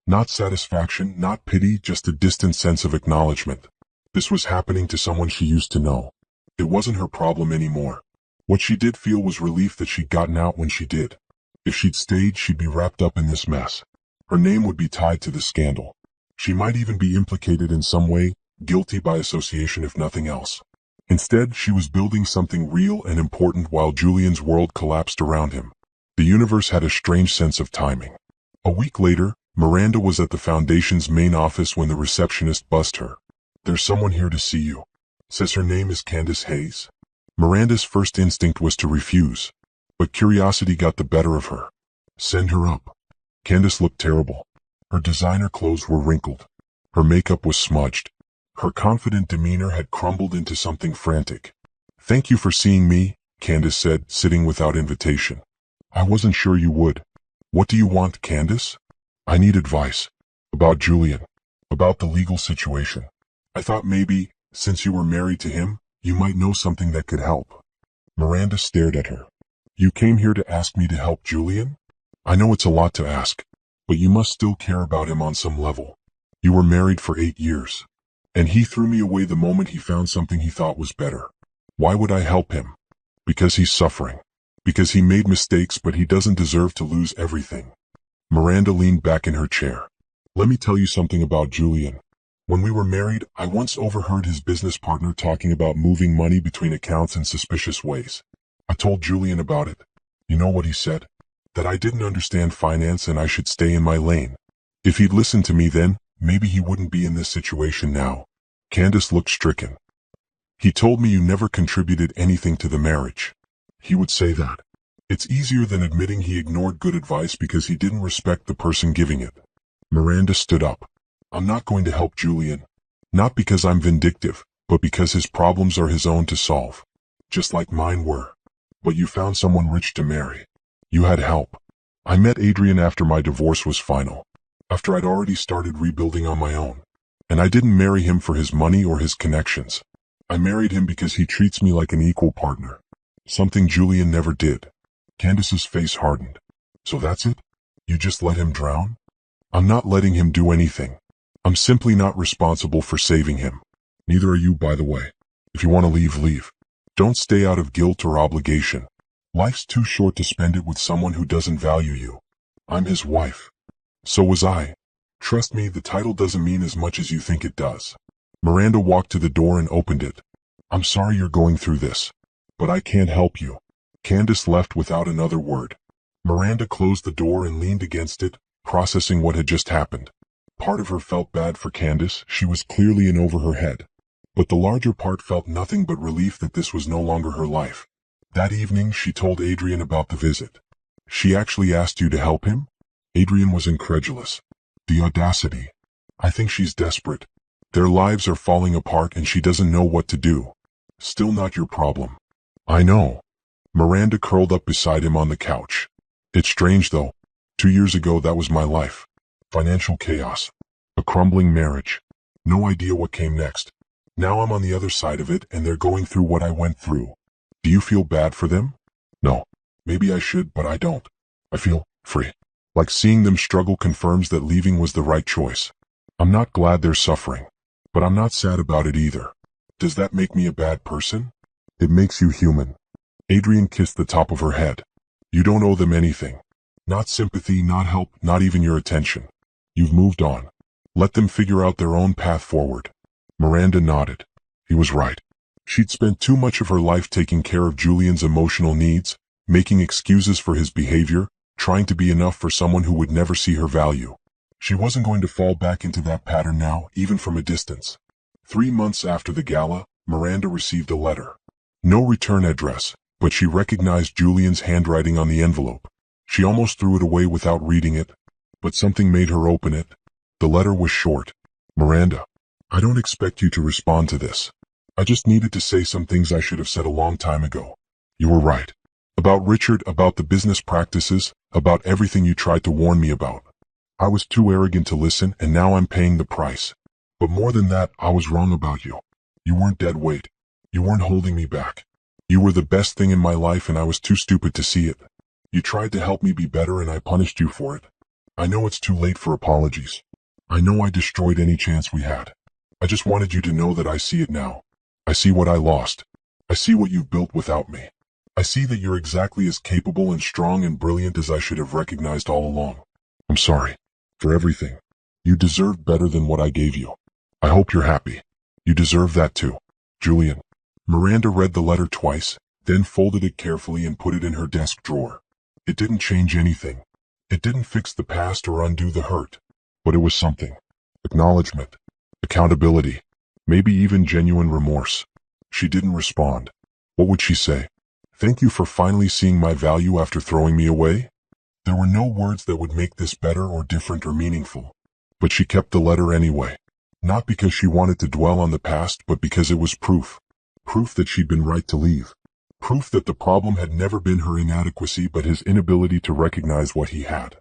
Not satisfaction, not pity, just a distant sense of acknowledgement. This was happening to someone she used to know. It wasn't her problem anymore. What she did feel was relief that she'd gotten out when she did. If she'd stayed, she'd be wrapped up in this mess. Her name would be tied to the scandal. She might even be implicated in some way, guilty by association if nothing else. Instead, she was building something real and important while Julian's world collapsed around him. The universe had a strange sense of timing. A week later, Miranda was at the foundation's main office when the receptionist buzzed her. There's someone here to see you. Says her name is Candace Hayes. Miranda's first instinct was to refuse, but curiosity got the better of her. Send her up. Candace looked terrible. Her designer clothes were wrinkled. Her makeup was smudged. Her confident demeanor had crumbled into something frantic. Thank you for seeing me, Candace said, sitting without invitation. I wasn't sure you would. What do you want, Candace? I need advice. About Julian. About the legal situation. I thought maybe, since you were married to him, you might know something that could help. Miranda stared at her. You came here to ask me to help Julian? I know it's a lot to ask, but you must still care about him on some level. You were married for 8 years. And he threw me away the moment he found something he thought was better. Why would I help him? Because he's suffering. Because he made mistakes, but he doesn't deserve to lose everything. Miranda leaned back in her chair. Let me tell you something about Julian. When we were married, I once overheard his business partner talking about moving money between accounts in suspicious ways. I told Julian about it. You know what he said? That I didn't understand finance and I should stay in my lane. If he'd listened to me then, maybe he wouldn't be in this situation now. Candace looked stricken. He told me you never contributed anything to the marriage. He would say that. It's easier than admitting he ignored good advice because he didn't respect the person giving it. Miranda stood up. I'm not going to help Julian. Not because I'm vindictive, but because his problems are his own to solve. Just like mine were. But you found someone rich to marry. You had help. I met Adrian after my divorce was final. After I'd already started rebuilding on my own. And I didn't marry him for his money or his connections. I married him because he treats me like an equal partner. Something Julian never did. Candace's face hardened. So that's it? You just let him drown? I'm not letting him do anything. I'm simply not responsible for saving him. Neither are you, by the way. If you want to leave, leave. Don't stay out of guilt or obligation. Life's too short to spend it with someone who doesn't value you. I'm his wife. So was I. Trust me, the title doesn't mean as much as you think it does. Miranda walked to the door and opened it. I'm sorry you're going through this. But I can't help you. Candace left without another word. Miranda closed the door and leaned against it, processing what had just happened. Part of her felt bad for Candace, she was clearly in over her head. But the larger part felt nothing but relief that this was no longer her life. That evening she told Adrian about the visit. She actually asked you to help him? Adrian was incredulous. The audacity. I think she's desperate. Their lives are falling apart and she doesn't know what to do. Still not your problem. I know. Miranda curled up beside him on the couch. It's strange though. 2 years ago that was my life. Financial chaos. A crumbling marriage. No idea what came next. Now I'm on the other side of it and they're going through what I went through. Do you feel bad for them? No. Maybe I should, but I don't. I feel free. Like seeing them struggle confirms that leaving was the right choice. I'm not glad they're suffering. But I'm not sad about it either. Does that make me a bad person? It makes you human. Adrian kissed the top of her head. You don't owe them anything. Not sympathy, not help, not even your attention. You've moved on. Let them figure out their own path forward. Miranda nodded. He was right. She'd spent too much of her life taking care of Julian's emotional needs, making excuses for his behavior, trying to be enough for someone who would never see her value. She wasn't going to fall back into that pattern now, even from a distance. 3 months after the gala, Miranda received a letter. No return address, but she recognized Julian's handwriting on the envelope. She almost threw it away without reading it, but something made her open it. The letter was short. Miranda, I don't expect you to respond to this. I just needed to say some things I should have said a long time ago. You were right. About Richard, about the business practices, about everything you tried to warn me about. I was too arrogant to listen and now I'm paying the price. But more than that, I was wrong about you. You weren't dead weight. You weren't holding me back. You were the best thing in my life and I was too stupid to see it. You tried to help me be better and I punished you for it. I know it's too late for apologies. I know I destroyed any chance we had. I just wanted you to know that I see it now. I see what I lost. I see what you've built without me. I see that you're exactly as capable and strong and brilliant as I should have recognized all along. I'm sorry. For everything. You deserved better than what I gave you. I hope you're happy. You deserve that too. Julian. Miranda read the letter twice, then folded it carefully and put it in her desk drawer. It didn't change anything. It didn't fix the past or undo the hurt. But it was something. Acknowledgement. Accountability. Maybe even genuine remorse. She didn't respond. What would she say? Thank you for finally seeing my value after throwing me away? There were no words that would make this better or different or meaningful. But she kept the letter anyway. Not because she wanted to dwell on the past, but because it was proof. Proof that she'd been right to leave. Proof that the problem had never been her inadequacy but his inability to recognize what he had.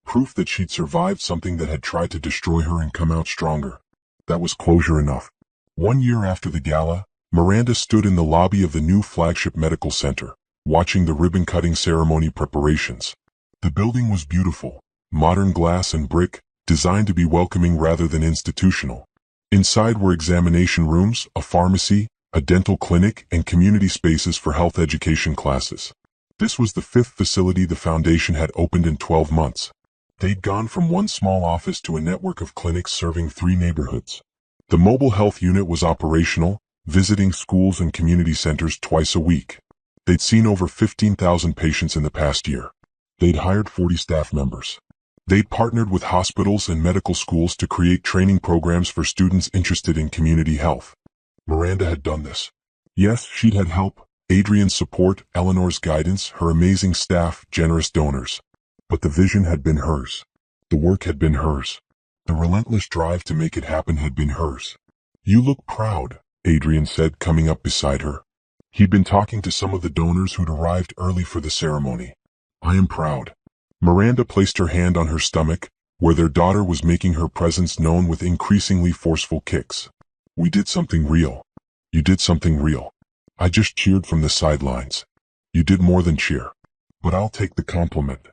Proof that she'd survived something that had tried to destroy her and come out stronger. That was closure enough. 1 year after the gala, Miranda stood in the lobby of the new flagship medical center, watching the ribbon-cutting ceremony preparations. The building was beautiful, modern glass and brick, designed to be welcoming rather than institutional. Inside were examination rooms, a pharmacy, a dental clinic, and community spaces for health education classes. This was the 5th facility the foundation had opened in 12 months. They'd gone from one small office to a network of clinics serving 3 neighborhoods. The mobile health unit was operational, visiting schools and community centers twice a week. They'd seen over 15,000 patients in the past year. They'd hired 40 staff members. They'd partnered with hospitals and medical schools to create training programs for students interested in community health. Miranda had done this. Yes, she'd had help, Adrian's support, Eleanor's guidance, her amazing staff, generous donors. But the vision had been hers. The work had been hers. The relentless drive to make it happen had been hers. You look proud, Adrian said, coming up beside her. He'd been talking to some of the donors who'd arrived early for the ceremony. I am proud. Miranda placed her hand on her stomach, where their daughter was making her presence known with increasingly forceful kicks. We did something real. You did something real. I just cheered from the sidelines. You did more than cheer. But I'll take the compliment.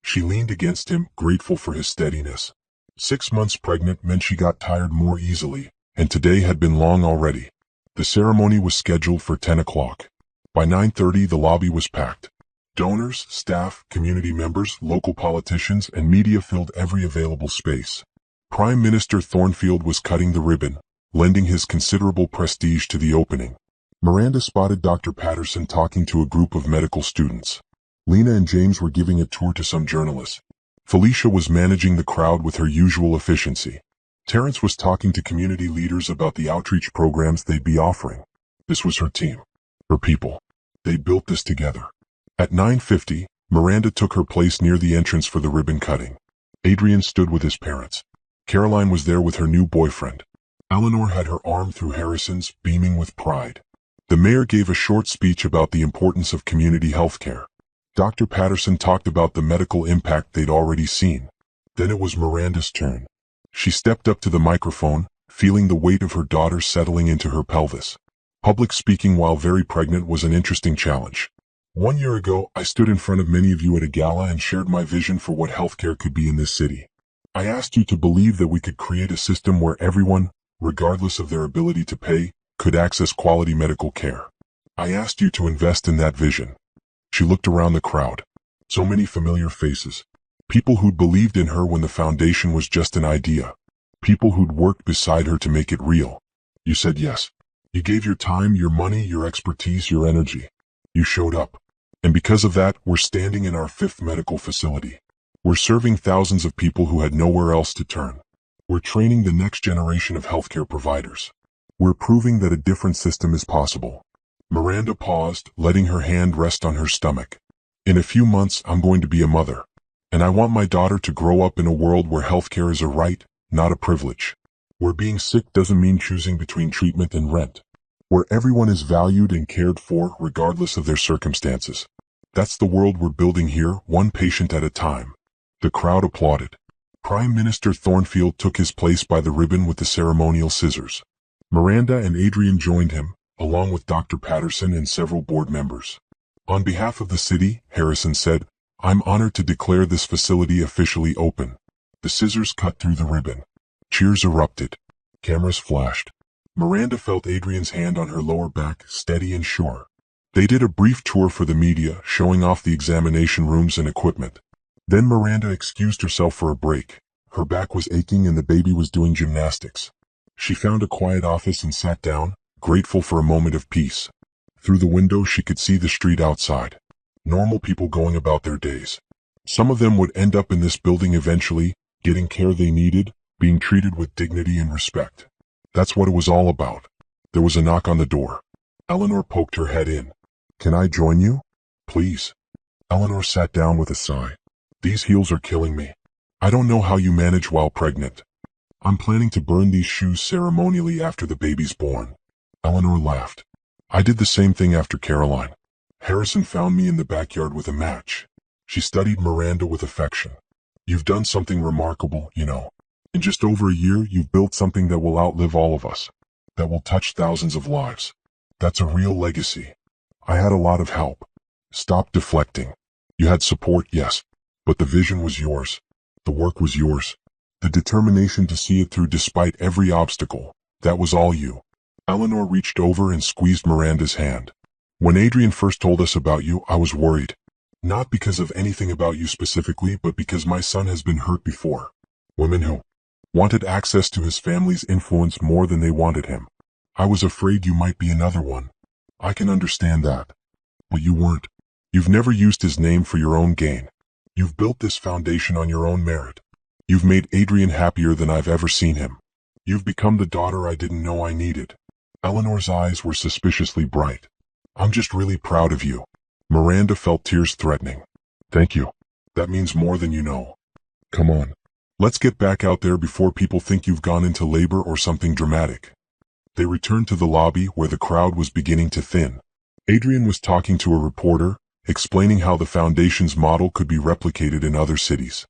She leaned against him, grateful for his steadiness. 6 months pregnant meant she got tired more easily, and today had been long already. The ceremony was scheduled for 10 o'clock. By 9:30 the lobby was packed. Donors, staff, community members, local politicians, and media filled every available space. Prime Minister Thornfield was cutting the ribbon, lending his considerable prestige to the opening. Miranda spotted Dr. Patterson talking to a group of medical students. Lena and James were giving a tour to some journalists. Felicia was managing the crowd with her usual efficiency. Terrence was talking to community leaders about the outreach programs they'd be offering. This was her team. Her people. They built this together. At 9:50, Miranda took her place near the entrance for the ribbon cutting. Adrian stood with his parents. Caroline was there with her new boyfriend. Eleanor had her arm through Harrison's, beaming with pride. The mayor gave a short speech about the importance of community health care. Dr. Patterson talked about the medical impact they'd already seen. Then it was Miranda's turn. She stepped up to the microphone, feeling the weight of her daughter settling into her pelvis. Public speaking while very pregnant was an interesting challenge. 1 year ago, I stood in front of many of you at a gala and shared my vision for what healthcare could be in this city. I asked you to believe that we could create a system where everyone, regardless of their ability to pay, could access quality medical care. I asked you to invest in that vision. She looked around the crowd. So many familiar faces. People who'd believed in her when the foundation was just an idea. People who'd worked beside her to make it real. You said yes. You gave your time, your money, your expertise, your energy. You showed up. And because of that, we're standing in our 5th medical facility. We're serving thousands of people who had nowhere else to turn. We're training the next generation of healthcare providers. We're proving that a different system is possible. Miranda paused, letting her hand rest on her stomach. In a few months, I'm going to be a mother. And I want my daughter to grow up in a world where healthcare is a right, not a privilege. Where being sick doesn't mean choosing between treatment and rent. Where everyone is valued and cared for regardless of their circumstances. That's the world we're building here, one patient at a time. The crowd applauded. Prime Minister Thornfield took his place by the ribbon with the ceremonial scissors. Miranda and Adrian joined him, along with Dr. Patterson and several board members. On behalf of the city, Harrison said, I'm honored to declare this facility officially open. The scissors cut through the ribbon. Cheers erupted. Cameras flashed. Miranda felt Adrian's hand on her lower back, steady and sure. They did a brief tour for the media, showing off the examination rooms and equipment. Then Miranda excused herself for a break. Her back was aching and the baby was doing gymnastics. She found a quiet office and sat down, grateful for a moment of peace. Through the window she could see the street outside. Normal people going about their days. Some of them would end up in this building eventually, getting care they needed, being treated with dignity and respect. That's what it was all about. There was a knock on the door. Eleanor poked her head in. Can I join you? Please. Eleanor sat down with a sigh. These heels are killing me. I don't know how you manage while pregnant. I'm planning to burn these shoes ceremonially after the baby's born. Eleanor laughed. I did the same thing after Caroline. Harrison found me in the backyard with a match. She studied Miranda with affection. You've done something remarkable, you know. In just over a year, you've built something that will outlive all of us. That will touch thousands of lives. That's a real legacy. I had a lot of help. Stop deflecting. You had support, yes. But the vision was yours. The work was yours. The determination to see it through despite every obstacle. That was all you. Eleanor reached over and squeezed Miranda's hand. When Adrian first told us about you, I was worried. Not because of anything about you specifically, but because my son has been hurt before. Women who wanted access to his family's influence more than they wanted him. I was afraid you might be another one. I can understand that. But you weren't. You've never used his name for your own gain. You've built this foundation on your own merit. You've made Adrian happier than I've ever seen him. You've become the daughter I didn't know I needed. Eleanor's eyes were suspiciously bright. I'm just really proud of you. Miranda felt tears threatening. Thank you. That means more than you know. Come on. Let's get back out there before people think you've gone into labor or something dramatic. They returned to the lobby where the crowd was beginning to thin. Adrian was talking to a reporter, explaining how the Foundation's model could be replicated in other cities.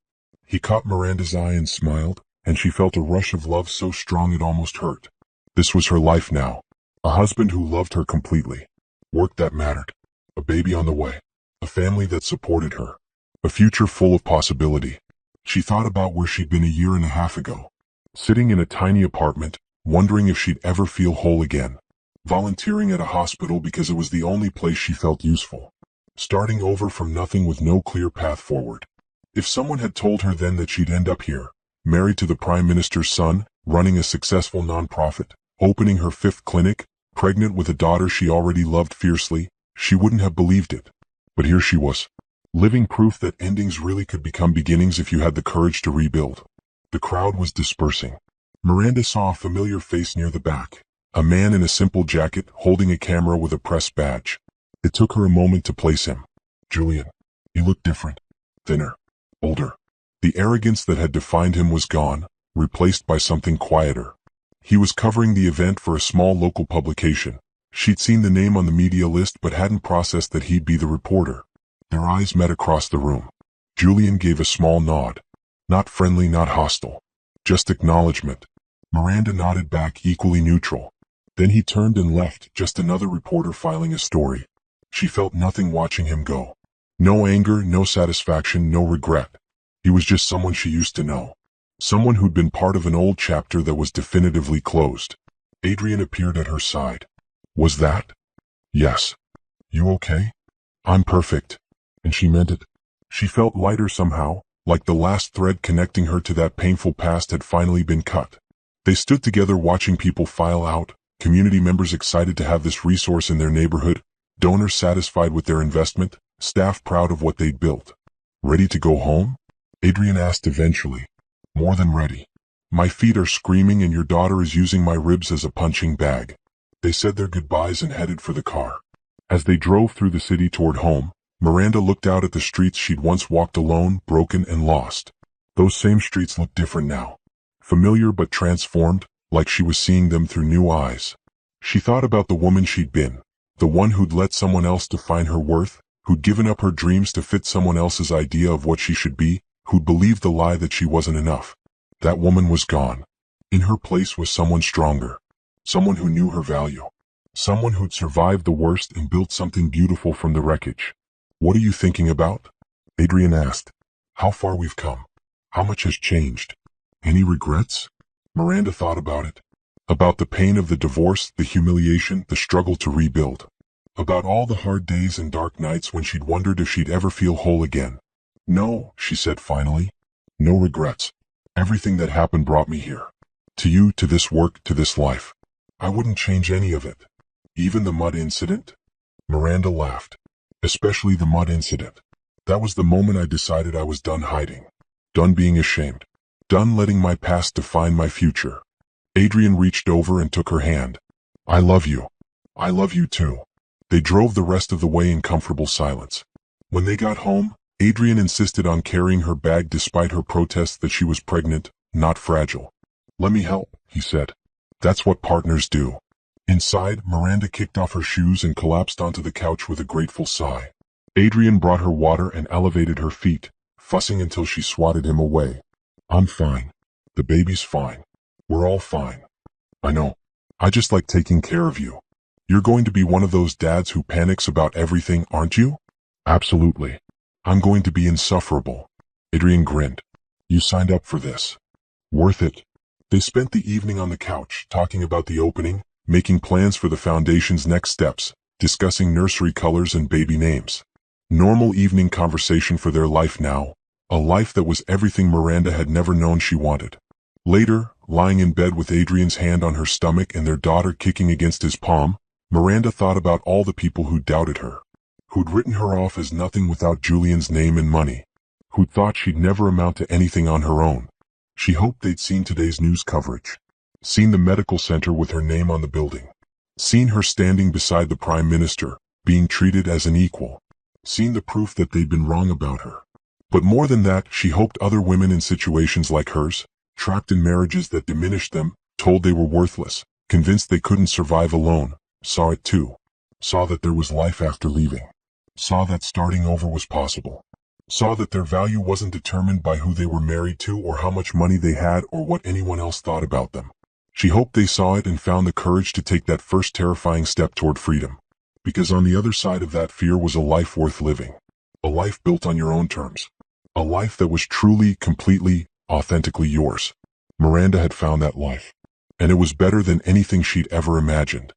He caught Miranda's eye and smiled, and she felt a rush of love so strong it almost hurt. This was her life now. A husband who loved her completely. Work that mattered. A baby on the way. A family that supported her. A future full of possibility. She thought about where she'd been a year and a half ago. Sitting in a tiny apartment, wondering if she'd ever feel whole again. Volunteering at a hospital because it was the only place she felt useful. Starting over from nothing with no clear path forward. If someone had told her then that she'd end up here, married to the Prime Minister's son, running a successful nonprofit, opening her 5th clinic, pregnant with a daughter she already loved fiercely, she wouldn't have believed it. But here she was. Living proof that endings really could become beginnings if you had the courage to rebuild. The crowd was dispersing. Miranda saw a familiar face near the back. A man in a simple jacket holding a camera with a press badge. It took her a moment to place him. Julian. He looked different. Thinner. Older. The arrogance that had defined him was gone, replaced by something quieter. He was covering the event for a small local publication. She'd seen the name on the media list but hadn't processed that he'd be the reporter. Their eyes met across the room. Julian gave a small nod. Not friendly, not hostile. Just acknowledgement. Miranda nodded back, equally neutral. Then he turned and left, just another reporter filing a story. She felt nothing watching him go. No anger, no satisfaction, no regret. He was just someone she used to know. Someone who'd been part of an old chapter that was definitively closed. Adrian appeared at her side. Was that? Yes. You okay? I'm perfect. And she meant it. She felt lighter somehow, like the last thread connecting her to that painful past had finally been cut. They stood together watching people file out, community members excited to have this resource in their neighborhood, donors satisfied with their investment, staff proud of what they'd built. Ready to go home? Adrian asked eventually. More than ready. My feet are screaming and your daughter is using my ribs as a punching bag. They said their goodbyes and headed for the car. As they drove through the city toward home, Miranda looked out at the streets she'd once walked alone, broken and lost. Those same streets looked different now. Familiar but transformed, like she was seeing them through new eyes. She thought about the woman she'd been, the one who'd let someone else define her worth, who'd given up her dreams to fit someone else's idea of what she should be, who'd believed the lie that she wasn't enough. That woman was gone. In her place was someone stronger. Someone who knew her value. Someone who'd survived the worst and built something beautiful from the wreckage. What are you thinking about? Adrian asked. How far we've come. How much has changed. Any regrets? Miranda thought about it. About the pain of the divorce, the humiliation, the struggle to rebuild. About all the hard days and dark nights when she'd wondered if she'd ever feel whole again. No, she said finally. No regrets. Everything that happened brought me here. To you, to this work, to this life. I wouldn't change any of it. Even the mud incident? Miranda laughed. Especially the mud incident. That was the moment I decided I was done hiding. Done being ashamed. Done letting my past define my future. Adrian reached over and took her hand. I love you. I love you too. They drove the rest of the way in comfortable silence. When they got home, Adrian insisted on carrying her bag despite her protests that she was pregnant, not fragile. Let me help, he said. That's what partners do. Inside, Miranda kicked off her shoes and collapsed onto the couch with a grateful sigh. Adrian brought her water and elevated her feet, fussing until she swatted him away. I'm fine. The baby's fine. We're all fine. I know. I just like taking care of you. You're going to be one of those dads who panics about everything, aren't you? Absolutely. I'm going to be insufferable. Adrian grinned. You signed up for this. Worth it. They spent the evening on the couch, talking about the opening, making plans for the Foundation's next steps, discussing nursery colors and baby names. Normal evening conversation for their life now, a life that was everything Miranda had never known she wanted. Later, lying in bed with Adrian's hand on her stomach and their daughter kicking against his palm, Miranda thought about all the people who doubted her, who'd written her off as nothing without Julian's name and money, who'd thought she'd never amount to anything on her own. She hoped they'd seen today's news coverage. Seen the medical center with her name on the building. Seen her standing beside the Prime Minister, being treated as an equal. Seen the proof that they'd been wrong about her. But more than that, she hoped other women in situations like hers, trapped in marriages that diminished them, told they were worthless, convinced they couldn't survive alone, saw it too. Saw that there was life after leaving. Saw that starting over was possible. Saw that their value wasn't determined by who they were married to or how much money they had or what anyone else thought about them. She hoped they saw it and found the courage to take that first terrifying step toward freedom. Because on the other side of that fear was a life worth living. A life built on your own terms. A life that was truly, completely, authentically yours. Miranda had found that life. And it was better than anything she'd ever imagined.